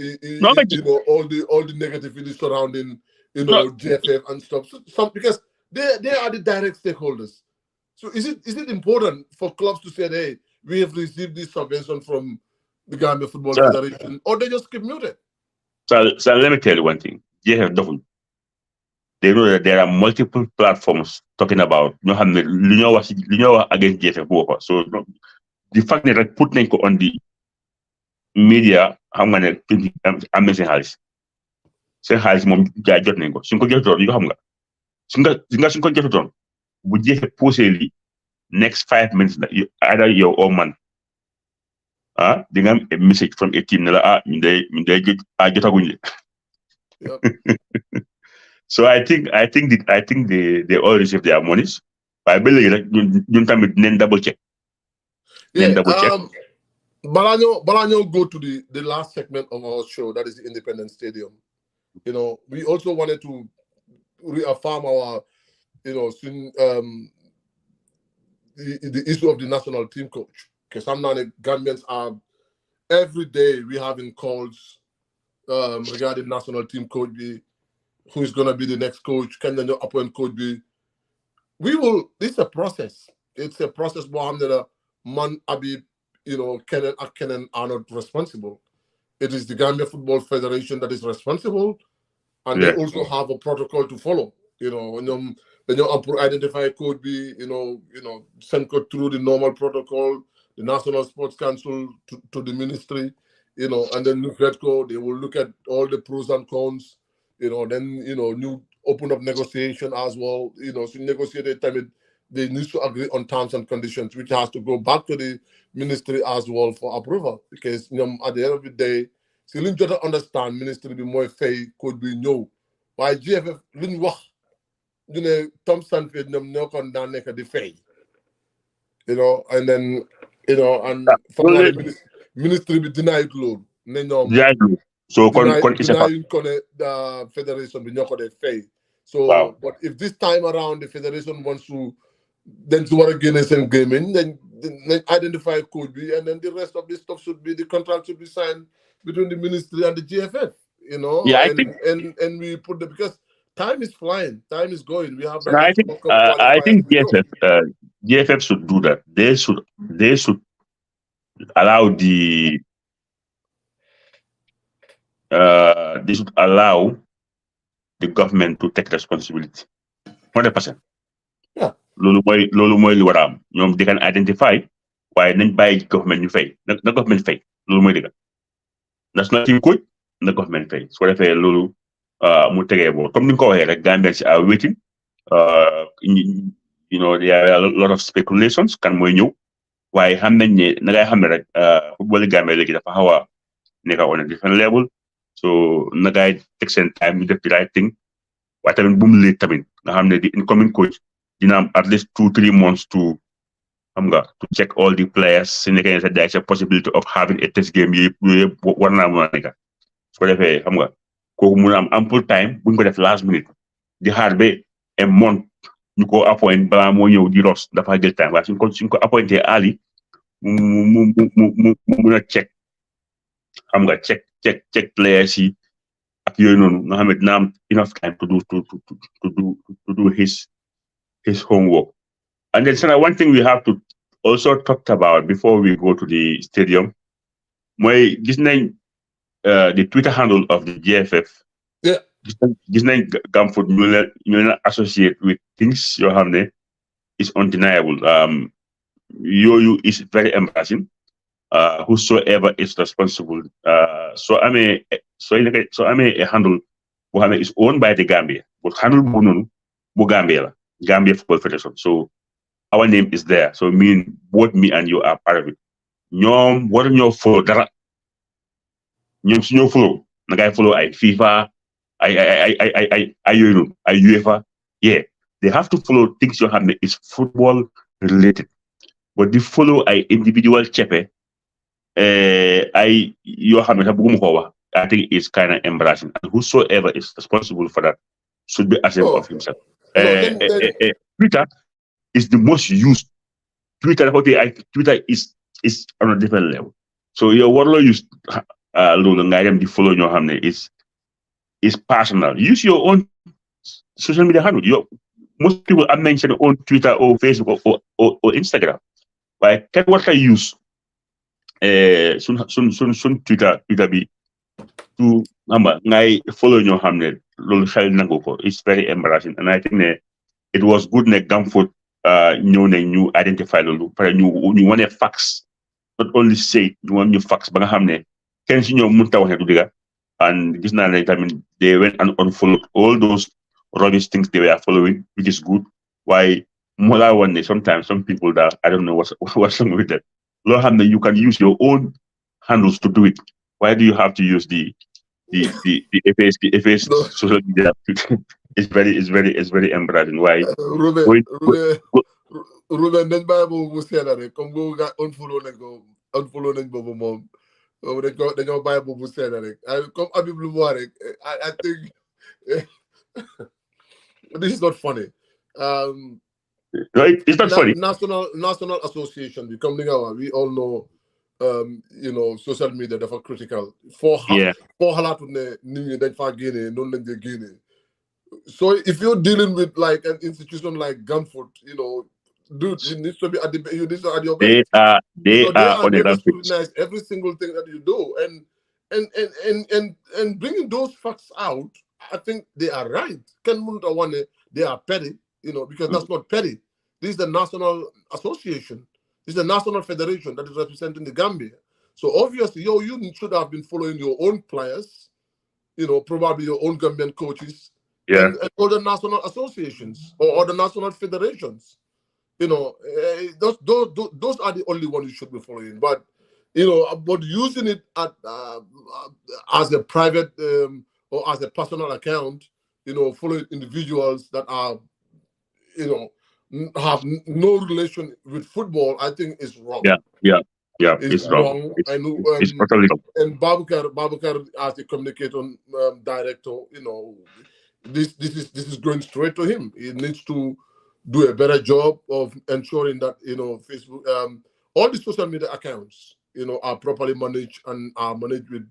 the negativity surrounding GFF and stuff. So because they are the direct stakeholders. So is it important for clubs to say, hey, we have received this subvention from the Gambia Football Federation, or they just keep muted? So let me tell you one thing. GFF doesn't. They know that there are multiple platforms talking about against GFF. So the fact that I put Nenko on the media, I'm going to amazing house. Say house mom jot Nenko. Sinko jot you xam nga. Sinko jot on. Bu GFF posé next 5 minutes either your own man. Di nga am a message from a team na ñu day jotaguñ. So I think they all receive their monies. But I believe like you tamit nen double check. Yeah, Balanyo go to the last segment of our show, that is the Independence Stadium. We also wanted to reaffirm our, the issue of the national team coach. Because some Gambians are, every day we having calls regarding national team coach, who is going to be the next coach, can the appoint coach be? It's a process. It's a process, Mohammed, Man Abi, Kenan are not responsible. It is the Gambia Football Federation that is responsible, and they also have a protocol to follow. When you identify a code be, send code through the normal protocol, the National Sports Council to the ministry, and then NUFEDCO, they will look at all the pros and cons, then, new open up negotiation as well, so negotiated time, they need to agree on terms and conditions, which has to go back to the ministry as well for approval. Because, at the end of the day, si liñ jot a understand ministry bi mooy fay code bi ñëw waaye GFF liñ wax ñu ne Tom Sanford ñoom ñoo kon daan nekk di fay and then and ministry bi denied loolu ne ñoom so kon denying ko ne the federation bi ñoo ko dee fay so but if this time around the federation wants to then su war a génne seen gaming then identify code bi and then the rest of this stuff should be, the contract should be signed between the ministry and the GFF, and we put because time is flying, time is going. We have. I think GFF should do that. They should allow the government to take responsibility. 100%. Yeah. Loolu mooy li war a am ñoom they can identify waaye nañ bàyyi government ñu fay na government fay loolu mooy dëgg. National team coach, the government pay. So if lulu mu tege bo comme ni ko waxe rek Gambians are waiting there are a lot of speculations kan moy ñew waye xam nañ ne na ngay xam rek football Gambia legi dafa xawa neka on a different level so na ngay take sen time ñu def the right thing waye tamit bu mu late tamit nga xam ne the incoming coach dina am at least 2-3 months to check all the players in the there's a possibility of having a test game war naa mën a nekk su ko defee xam nga kooku mun a am ample time buñ ko def last minute di xaar ba a month ñu ko appoint balaa moo ñëw di ros dafa jël time waaye suñ ko appointé ali mu mun a check xam nga check players yi ak yooyu noonu nga xam ne dina am enough time to do his homework. And then one thing we have to also talk about before we go to the stadium, mooy gis nañ the Twitter handle of the GFF. Yeah. Gis nañ Gamfoot ñu leen associate with things yoo xam ne is undeniable. Yooyu is very embarrassing. Whosoever is responsible. So amee a handle boo xam ne is owned by the Gambia, but handle boobu noonu bu Gambia la, Gambia Football Federation. So our name is there. So both me and you are part of it. Ñoom war ñoo follow dara. Ñoom su ñoo follow na ngay follow ay FIFA ay yooyu noonu ay UEFA. Yeah, they have to follow things yoo xam ne is football related. But they follow ay individual cepe ay yoo xam ne sax bëgguma ko wax. I think it's kind of embarrassing. And whosoever is responsible for that should be ashamed of himself. Twitter is the most used. Twitter is on a different level. So your warlord use the follow your hamne is personal. Use your own social media handle. Most people are mentioning on Twitter or Facebook or Instagram. But can what I use sun Twitter be to follow your hamne. It's very embarrassing, and I think it was good that Gamfoot ñu identify loolu pare ñu wane facts, not only say ñu wane ñu facts ba nga xam ne kenn si ñoom mënut a wax ne du dëgg, and gis naa ne tamit they went and unfollowed all those rubbish things they were following, which is good. Why moo laa wan ne sometimes some people that I don't know what's wrong with them. Loo xam ne you can use your own handles to do it. Why do you have to use the FA's social media? It's very embarrassing. Why? Ruben, then Bible will say that come go unfollow and go. unfollow nañ boobu moom dañoo bàyyi boobu seen rek comme Habib lu mu wax rek I think this is not funny. It's not funny. National association bi comme li nga wax we all know you know social media dafa critical foo xalaatu ne nit ñi dañ faa génnee noonu lañ dee génnee. So if you're dealing with like an institution like Gunfoot, you know, dude, you need to be at your best. They are on the scrutinize every single thing that you do, and bringing those facts out, I think they are right. They are petty, you know, because that's not petty. This is the National Association. This is the National Federation that is representing the Gambia. So obviously, you should have been following your own players, you know, probably your own Gambian coaches. And other national associations or other national federations, you know, those are the only ones you should be following. But you know, but using it as a private or as a personal account, you know, following individuals that are, you know, have no relation with football, I think is wrong. Yeah, it's wrong. I know, it's totally wrong. And Babukar as the communication director, you know. This is going straight to him. He needs to do a better job of ensuring that, you know, Facebook, all the social media accounts, you know, are properly managed and are managed with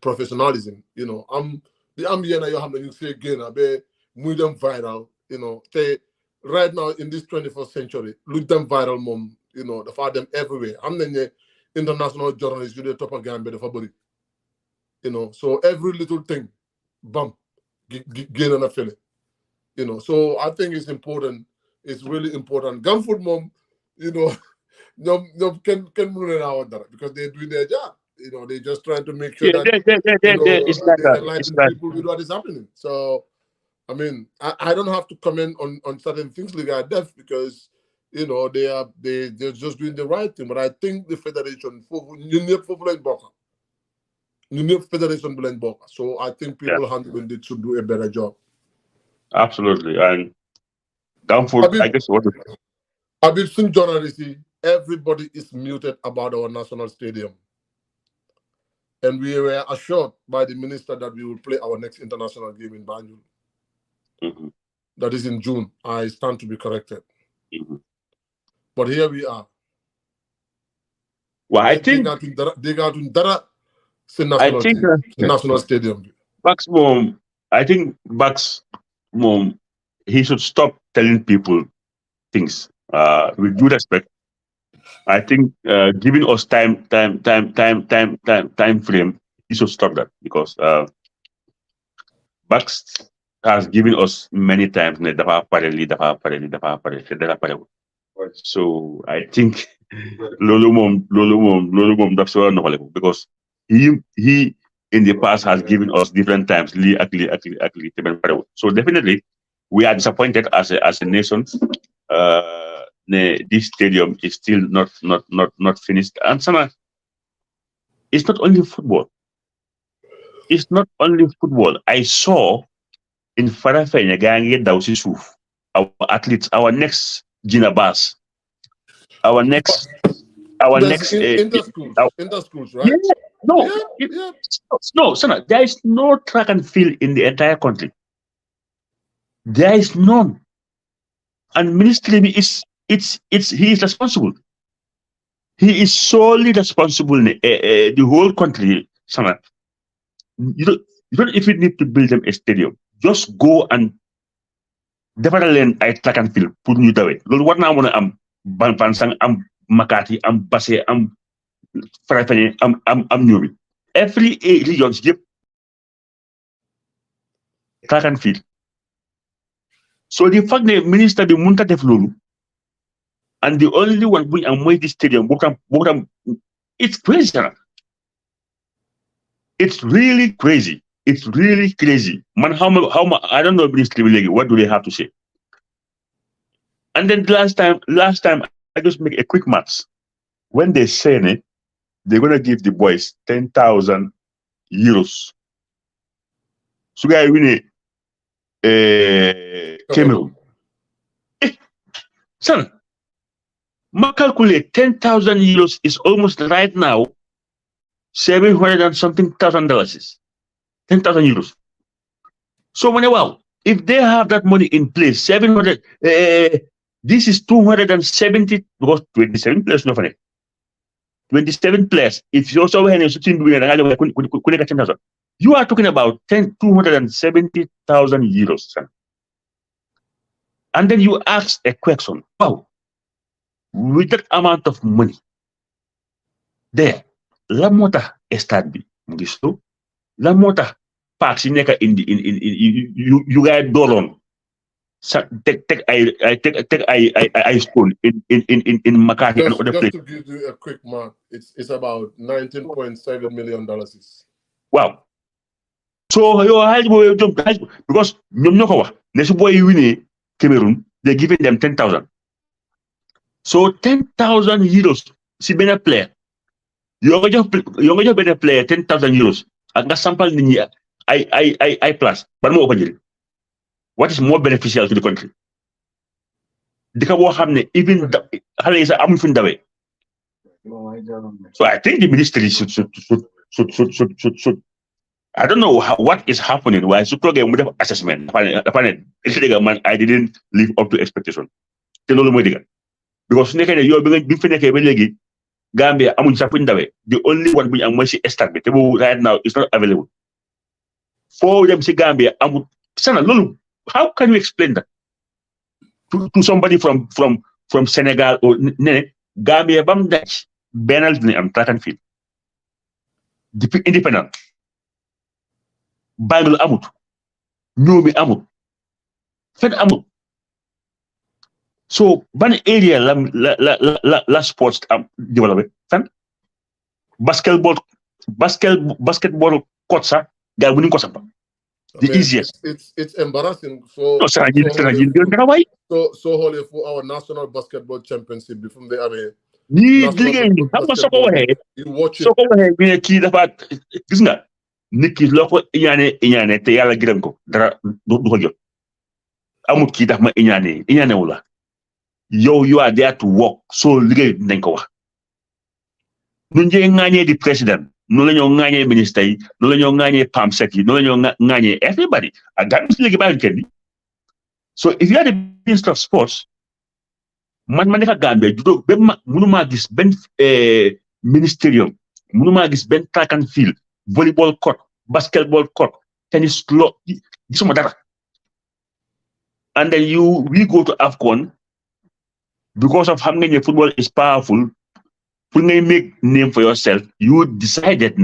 professionalism. You know, you have to say again, move them viral. You know, right now in this 21st century, look them viral, mom. You know, they find them everywhere. I'm the international journalist. You're the top of Gambia, the fabric. You know, so every little thing. Bump, gain an affiliate, you know. So I think it's important. It's really important. Gunfoot mom, you know, can rule out because they're doing their job. You know, they're just trying to make sure that they enlighten people with what is happening. So, I mean, I don't have to comment on certain things like that because you know they're just doing the right thing. But I think the federation so I think people handling it should do a better job. Absolutely. And Gunfoot, I guess what Habib, since journalists, everybody is muted about our national stadium. And we were assured by the minister that we will play our next international game in Banjul. Mm-hmm. That is in June. I stand to be corrected. Mm-hmm. But here we are. Well, I think national stadium. Bucks mom, I think Bucks mom, he should stop telling people things with due respect. I think giving us time frame, he should stop that because Bucks has given us many times. So I think Lolo mom, that's what no because he in the past has given us different times. So definitely we are disappointed as a nation. This stadium is still not finished. And Sana, it's not only football. It's not only football. I saw in Farafenya Gangi Dausisuf, our athletes, our next Gina Bass, our next inter-schools, right? No, Sana, there is no track and field in the entire country. There is none. And ministry he is responsible. He is solely responsible in the whole country, Sana. You don't even need to build them a stadium. Just go and develop a track and field. Put new away. What now? I'm Bansang, I'm Makati, I'm Basse, I'm Farafeni, I'm Newby. Every region give track and field. So the fact that minister be munta def lolu, and the only one bring and make this stadium, it's crazy. It's really crazy. It's really crazy. Man, how I don't know ministry what do they have to say? And then last time I just make a quick maths. When they say it, they're gonna give the boys 10,000 euros. So guy win Cameroon. Son, ma calculate 10,000 euros is almost right now 700 and something thousand dollars. 10,000 euros. So when wow, if they have that money in place, 700, this is 270 because 27 players no funny. 27 players. If you also have you are talking about 270,000 euros. Son. And then you ask a question, wow, with that amount of money, there, la mota start bi ngisto, la mota parks in you guys doron. Take I stone in Makati and other places. Just to give you a quick mark, it's about $19.7 million. Wow. So your because next boy you win Cameroon, they're giving them 10,000. So 10,000 euros. Si ben a player. You're going to be a player 10,000 euros. And that's sample in I plus. But more open. What is more beneficial to the country? Even so I think the ministry should I don't know what is happening. Why should program with assessment? I didn't live up to expectation. Because you're being Gambia, the only one we are established right now is not available. For them, Gambia, how can you explain that to somebody from Senegal or Gambia? Bam Dutch, Benal, and track and field, independent. Bible amut, Numi amut, Fed amut. So, one area la sports development. Basketball courts are the easiest. It's embarrassing for Holy for our national basketball championship before they are you watch it. Niki loko inyane te yalla giram ko dara du ko jot amut ki daf ma inyane wula you are there to work so ligay nañ ko wax ñu ngi ngañé di president ñu lañu ngañé ministre yi ñu lañu ngañé pamsec yi ñu lañu ngañé everybody and that is ligi bañ kenn so if you are the minister of sports man neka Gambia judo be mënuma gis ben ministerium mënuma gis ben track and field volleyball court, basketball court, tennis court, and then we go to AFCON because of how many football is powerful. When you make name for yourself, you decided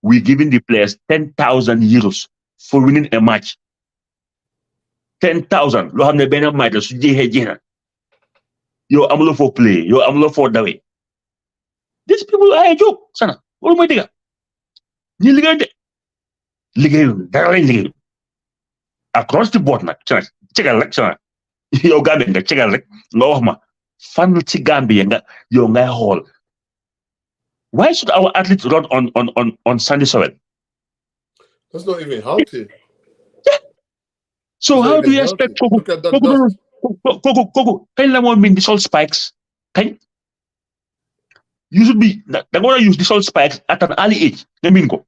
we giving the players 10,000 euros for winning a match. 10,000. You have the better match. You am for play. You am for the way. These people are a joke, Sana. What am I doing? You liggéey across the board nag cegal rek yow Gambia nga cegal rek nga wax ma fan ci Gambia nga yow ngay xool why should our athletes run on sandy soil? That's not even healthy. Yeah. So how do you expect Koku kañ la moo mean the salt spikes kañ you should be da nga war a use the salt spikes at an early age nga mean ko.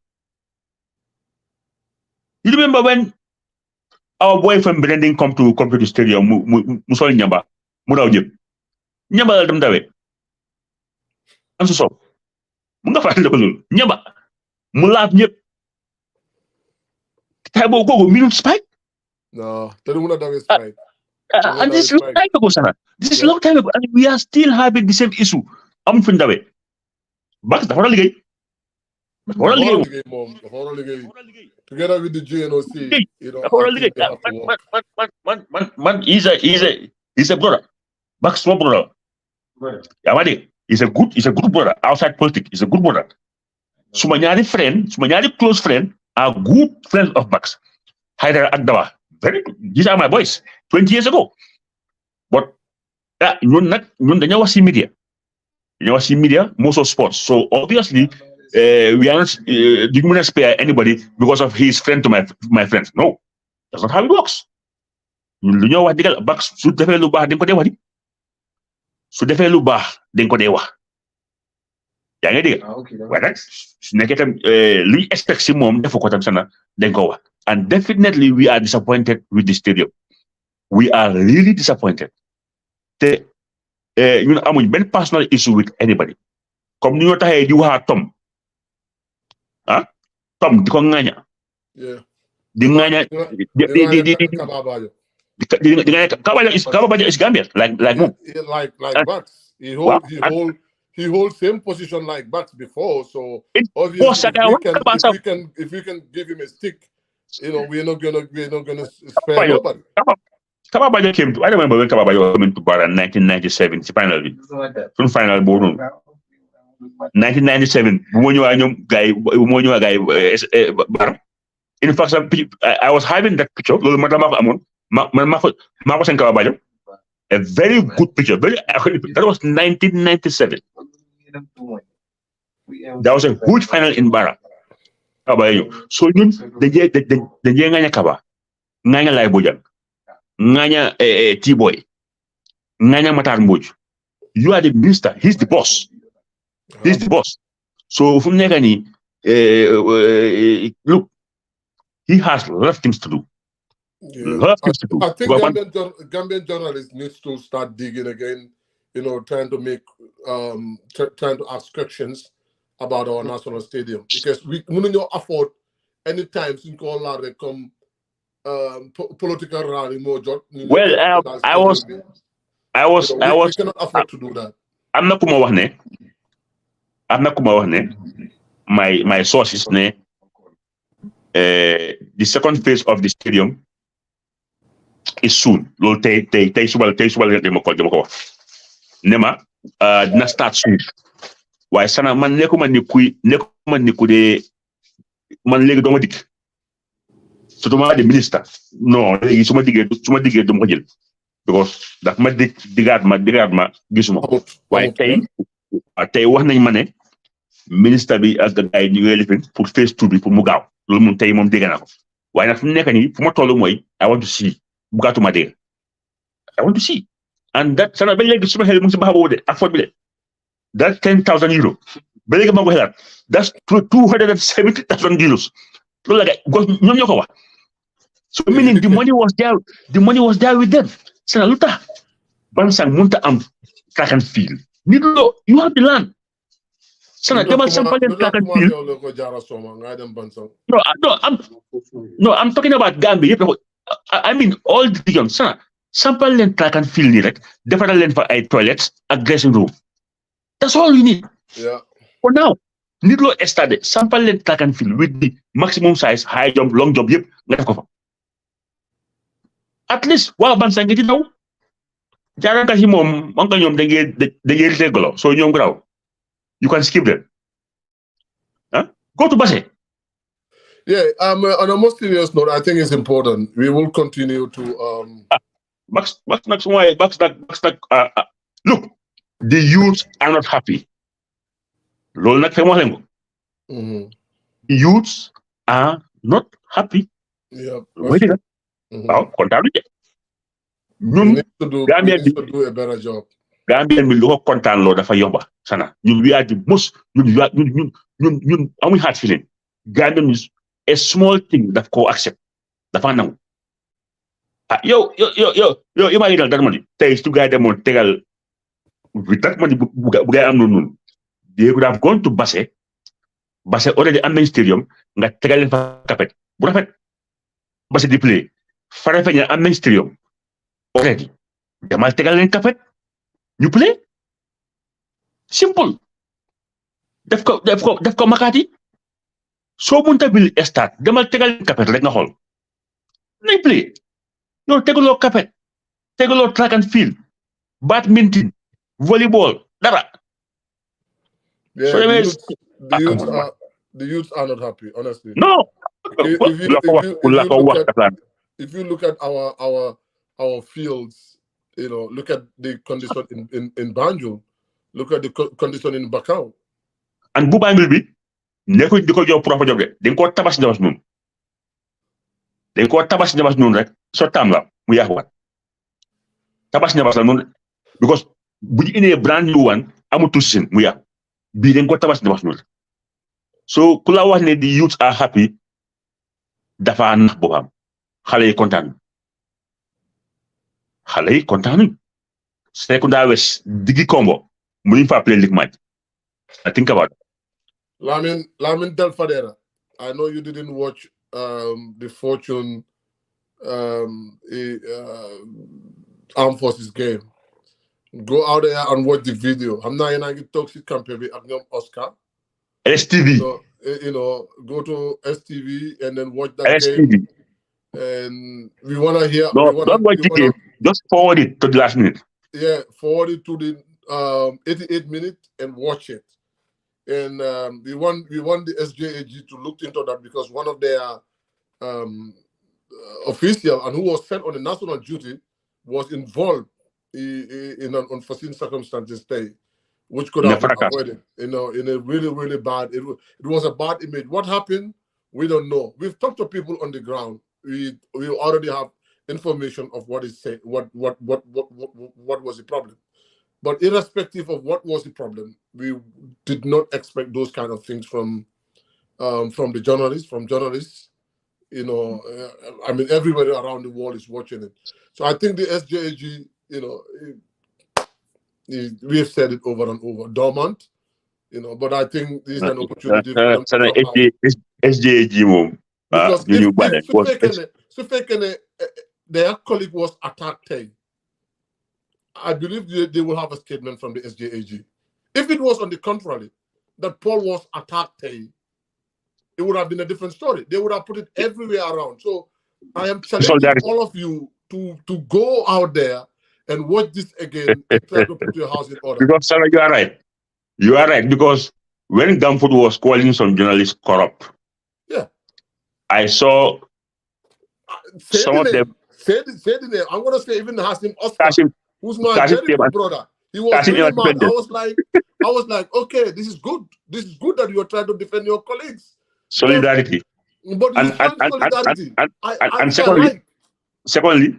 You remember when our boy from Branding come to the stadium, Musol Nyamba, Muraujib. Nyamba them dawe. I'm so sorry. Munga fa ndako Nyamba. Mulaf nyep. Tabo go minute spike? No, they don't want to spike. And this is long time ago, Sana. This is long time ago, and we are still having the same issue. I'm from dawe. But the whole game. Together with the GNOC, man, he's a brother, back small brother. Yamadi, he's a good brother. Outside politics, he's a good brother. Sumanyari close friend are good friends of Bax. Haider Agdawa, very good. These are my boys. 20 years ago, but you never see media. You never see media, most of sports. So obviously. We are not going to spare anybody because of his friend to my friends. No, that's not how it works. You know what? Bucks should develop. su defee lu baax dañ ko dee wax yaa ngi dégg waaye nag su nekkee tam luñ expect si moom defu ko tam sana dañ ko wax and definitely we are disappointed with the stadium we are really disappointed te ñun amuñ benn personal issue with anybody comme ni ñoo taxee di waxaa Tom di ko ŋaaña di ŋaaña Kababajo is Gambian like moom Bucks he holds same position like Bucks before, so obviously if we can give him a stick, we're not gonna spare nobody. Kababajo came to, I remember when Kababajo came to Barra in 1997, final final board 1997 in fact I was having that picture a very good picture that was 1997 that was a huge final in Barra so ñun dañuy ngaña Kaba ngaña Lay Bojang ngaña T-Boy ngaña Matar Mbodj you are the minister, he's the boss. So from Negani, look, he has a lot of things to do. I think Gambian journalists need to start digging again, trying to make, trying to ask questions about our national stadium, because we cannot afford any time since all that come political rally more. Well, I was. We cannot afford to do that. I'm not wax ne my sources ne the second phase of the stadium is soon loolu tey suba dama ko wax ne ma dina start soon waaye sana man nekkuma ni ku dee man léegi dooma dikk surtout ma de ministre non léegi su ma diggee dama ko jël because daf ma digaat ma gisuma ko waaye tey wax nañ ma ne ministre bi ak gars yi ñu ngi lifin pour phase 2 bi pour mu gaaw loolu moom tey moom dégg naa ko waaye nag fu mu nekk nii fu ma toll mooy I want to see bugaatuma dégg I want to see and that sana ba léegi suma xel mu ngi si baxa boobu de ak fot bi de that 10,000 euro ba léegi maa ngi ko xelaat that's 270,000 euros loolu la gars ñoom ñoo ko wax so meaning the money was there with them sana lu tax Bansang mënut a am track and field nit loo you have the land sana demal sampal leen track and field no I'm talking about Gambia yëpp I mean all the regions sana sampal leen track and field nii rek defaral leen fa ay toilets ak dressing room that's all you need for now nit loo stade sampal leen track and field with the maximum size high jump long jump yëpp nga def ko fa at least waa Bansang ngi ci daw jaaraka si moom man nga ñoom dañuy réglé so ñoom graw you can skip them go to Basse. On a more serious note, I think it's important. We will continue to Max, look, the youths are not happy. The youths are not happy. We need to do a better job. Gambian bi lu ko kontaan loo dafa yomba sana ñun we are the most ñun amuñ hard feeling Gambian is a small thing daf ko accept dafa nangu yow maa ngi dal dara ma ni tey su gaa demoon tegal with that money bu gaa am noonu they could have gone to Basse already am nañ stadium nga tegal leen fa kapet bu rafet Basse di play Farafenni am nañ stadium already demal tegal leen kapet ñu play simple def ko Makati soo mënta bil stade demal tegal kapet rek nga xool nañ play yow tegaloo kapet tegaloo track and field badminton volleyball dara. The youths are not happy, honestly. No. If you look at our fields, look at the condition in Banjul, look at the condition in Bakau. And bu Banjul bi nekkuñ di ko jox proper job de dañ koo tabas njabas noonu rek so tam la mu yaaxuwaat tabas njabas la noonu because bu ñu indee brand new one amatul si mu yàqu bii dañ ko tabax tabax ñuul so ku la wax ne the youths are happy dafa nax boppam xale yi kontaan Secunda West digi combo mënuñ fa play league match I think about it. Lamin Del Fadera, I know you didn't watch the Fortune Armed Forces game. Go out there and watch the video. I'm not going to talk to campaign with Oscar. STV. So, go to STV and then watch that STV. game. And we want to hear. No, don't watch the game. Just forward it to the last minute. Yeah, forward it to the 88 minutes and watch it. And we want the SJAG to look into that because one of their official and who was sent on a national duty was involved in an unforeseen circumstances stay, which could have been avoided. In a really, really bad. It was a bad image. What happened? We don't know. We've talked to people on the ground. We already have information of what is said. What was the problem? But irrespective of what was the problem, we did not expect those kind of things from the journalists. I mean, everybody around the world is watching it. So I think the SJAG, we have said it over and over, dormant, but I think this is an opportunity for them to come SJAG, because their colleague was attacked, I believe they will have a statement from the SJAG. If it was on the contrary, that Paul was attacked, it would have been a different story. They would have put it everywhere around. So I am challenging all of you to go out there and watch this again and try to put your house in order. Because, Sarah, you are right. You are right. Because when Gamfoot was calling some journalists corrupt, yeah, I saw some of them. Say the name. I'm going to say even Hasim Oscar, who's my very good brother. He was really mad. I was like, okay, this is good. This is good that you are trying to defend your colleagues. Solidarity. But solidarity. And secondly,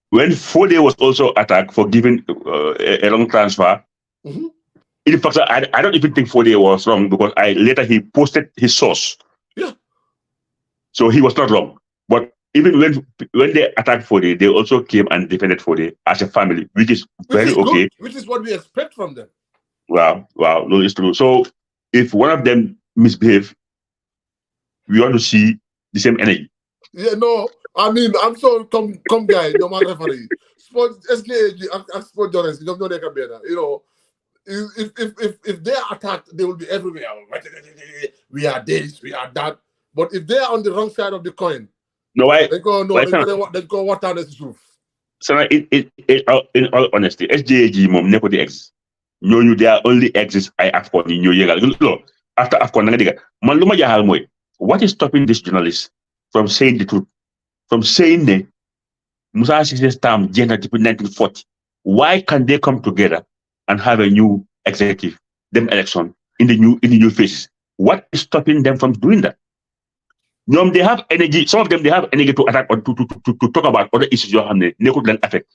when Fode was also attacked for giving a wrong transfer, in fact, I don't even think Fode was wrong because later he posted his source. Yeah. So he was not wrong. But even when they attacked Fode, they also came and defended Fode as a family, which is okay. Good, which is what we expect from them. Wow, no, it's true. So if one of them misbehave, we want to see the same energy. Yeah, no, I mean, I'm so come guy, no matter referee. Sports SKAG and sport journalists, you know they can be there. If they are attacked, they will be everywhere. We are this, we are that. But if they are on the wrong side of the coin, they go what down the roof. So in all honesty, SJAG mom never the exist. No, they are only exist I AFCON in your year. After AFCON, what is stopping these journalists from saying the truth? From saying that Musa Sisse's term gender between 1940. Why can't they come together and have a new executive, them election in the new faces? What is stopping them from doing that? They have energy. Some of them they have energy to attack or to talk about other issues you have they could affect.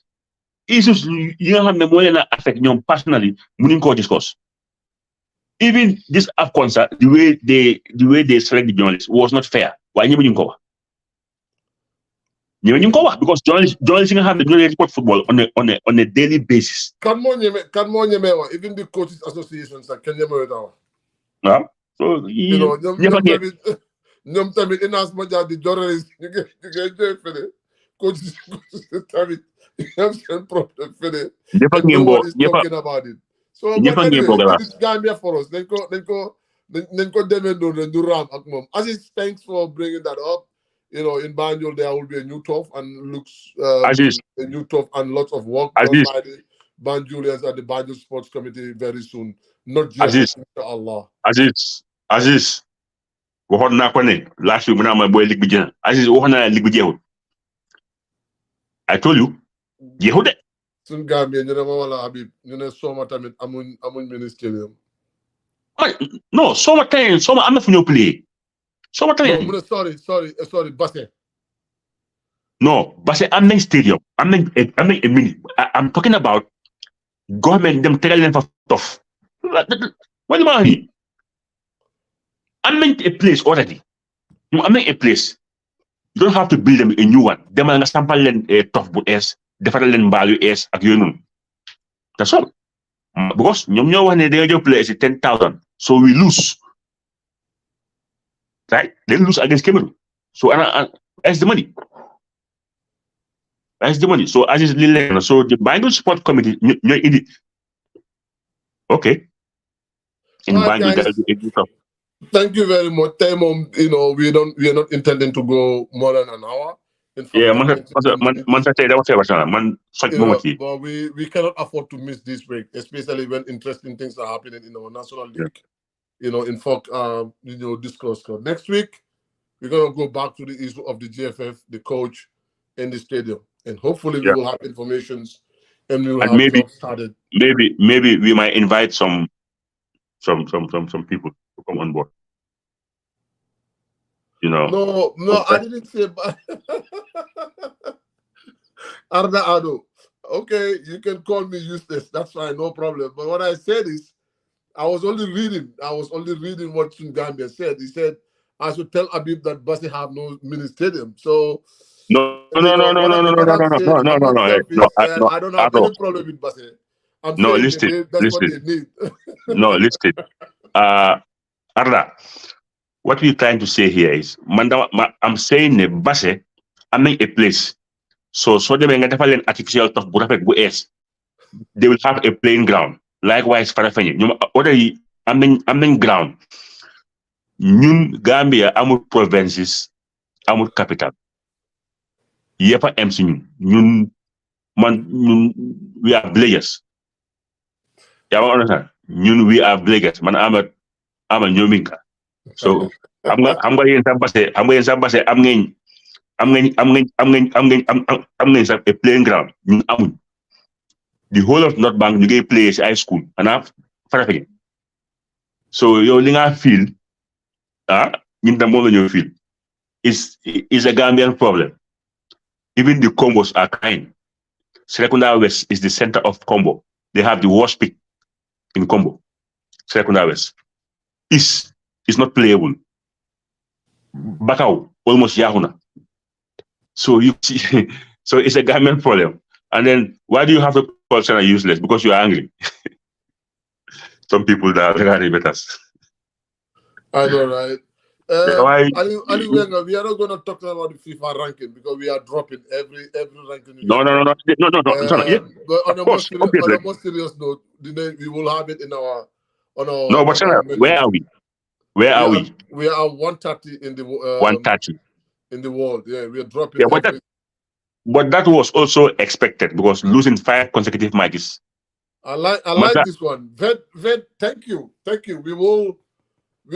Issues you have more affect them personally, we can discuss. Even this AFCON, the way they select the journalists was not fair. Why you go? Because journalists have to report football on a daily basis. Even the coaches associations can you so in as much as the journalists you get for the coaches have problem for the nobody's talking about it. So anyway, this Gambia for us. Then go Aziz, thanks for bringing that up. In Banjul there will be a new turf and looks a new turf and lots of work done by the Banjulians and the Banjul Sports Committee very soon. Not just inshallah. Aziz. Waxoon naa ko ne last week mu naa ma booy ligue bi jeex Aziz waxoon naa ligue bi jeexul. I told you jeexul de. Sun Gambia ñu ne ma wala Habib ñu ne Soma tamit amuñ ministerium. No, Soma am na fu ñoo play. Soma tamit. No, sorry, Basse. No, Basse am nañ stadium. Am nañ a mini. I'm talking about government them tegal leen fa tof. What do you mean? I'm in a place already. I'm in a place. You don't have to build them a new one. Them nga sampal leen tof bu es, defaral leen mbaal yu es ak yooyu noonu. That's all. Because ñoom ñoo wax ne dañoo jox players 10,000, so we lose. Right? They lose against Cameroon. So where's the money? Where's the money? So as is Lille, so the Banjul Sport Committee, okay. In Banjul, thank you very much. Time, we are not intending to go more than an hour. In fact, yeah, but we cannot afford to miss this break, especially when interesting things are happening in our national league. Yeah. In fact, discuss. Next week, we're gonna go back to the issue of the GFF, the coach, and the stadium, and hopefully we will have informations and we will have jobs started. Maybe we might invite some people to come on board. No, I didn't say. Arda Ado, okay, you can call me useless. That's fine, no problem. But what I said is, I was only reading what Gambia said. He said I should tell Abib that Bassi have no mini stadium. So no. I don't have any problem with Bassi. I'm saying that's what they need. No, listen. Arda, what we're trying to say here is, I'm saying the Bassi, I'm in a place. So they may get an artificial top they will have a playing ground. Likewise, Farafenni. Already, I'm in ground. Ñun Gambia amul provinces, amul capital. Yepa MC ñun we are villagers. You understand? We are villagers. Man, I'm a Nyominka. So I'm going to a playing ground. The whole of North Bank, you get players high school, and I'm Farafenni. So your linga field, in the moment you feel, is a Gambian problem. Even the Combos are kind. Serekunda West is the center of Combo. They have the worst pick in Combo. Serekunda West is not playable. Bakau almost Yahuna. So you see, so it's a Gambian problem. And then why do you have to call Senna useless? Because you are angry. Some people that are better. I know, right? Ali Wenger, we are not going to talk about the FIFA ranking because we are dropping every ranking. No. But on a more serious note, we will have it on our. No, but where are we? Where are we? We are 130 in the 130 in the world. Yeah, we are dropping. Yeah, but that was also expected because losing 5 consecutive matches. I like this one. Vet, thank you. We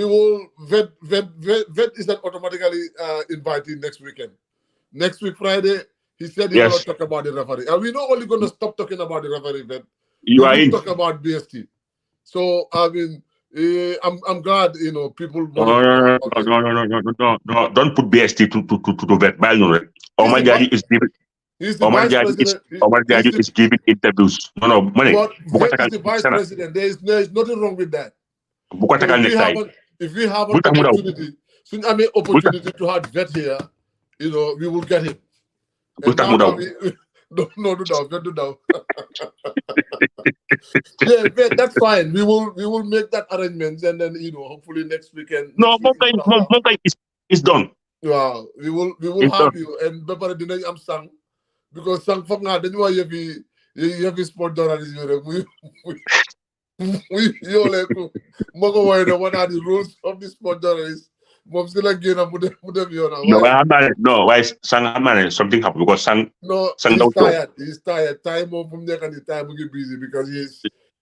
will vet is not automatically invited next weekend. Next week Friday, he said he's going to talk about the referee. And we're not only going to stop talking about the referee, Vet. We will talk about BST. So I mean, I'm glad people. No. Don't put BST to Vet. Omar Jadi is giving. Omar Jadi is giving interviews. No, money. But Vet is the vice president. There is nothing wrong with that. If we have an opportunity, to have Vet here, we will get him. Do now. Yeah, Vet, that's fine. We will make that arrangements, and then hopefully next weekend. No, Monkai is done. Wow, we will have you, and before the I'm sang because sang for now. Then you have sport journalism. We what are the rules of the sport journalist? No, why Sang something happened because Sang he's tired. Time from there and the time will get busy because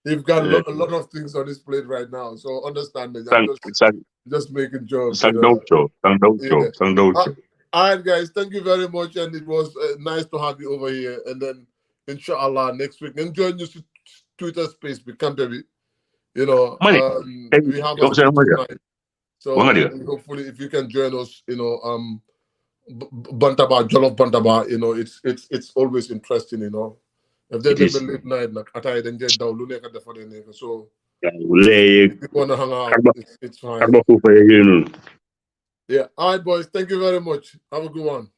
he's got a lot of things on his plate right now. So understand that. Just making jokes. Sang don't show. All right, guys, thank you very much, and it was nice to have you over here. And then, inshallah, next week, enjoy your Twitter space with Canterbury. We have a tonight. So hopefully, if you can join us, Bantaba, Jollof Bantaba, it's always interesting, If they It is. dem late night nag ataay dañ dee daw lu nekk dafa dee nekk so Léegi if you wanna hang out karba it's fine. karba foofa yooyu noonu. Yeah, all right boys, thank you very much. Have a good one.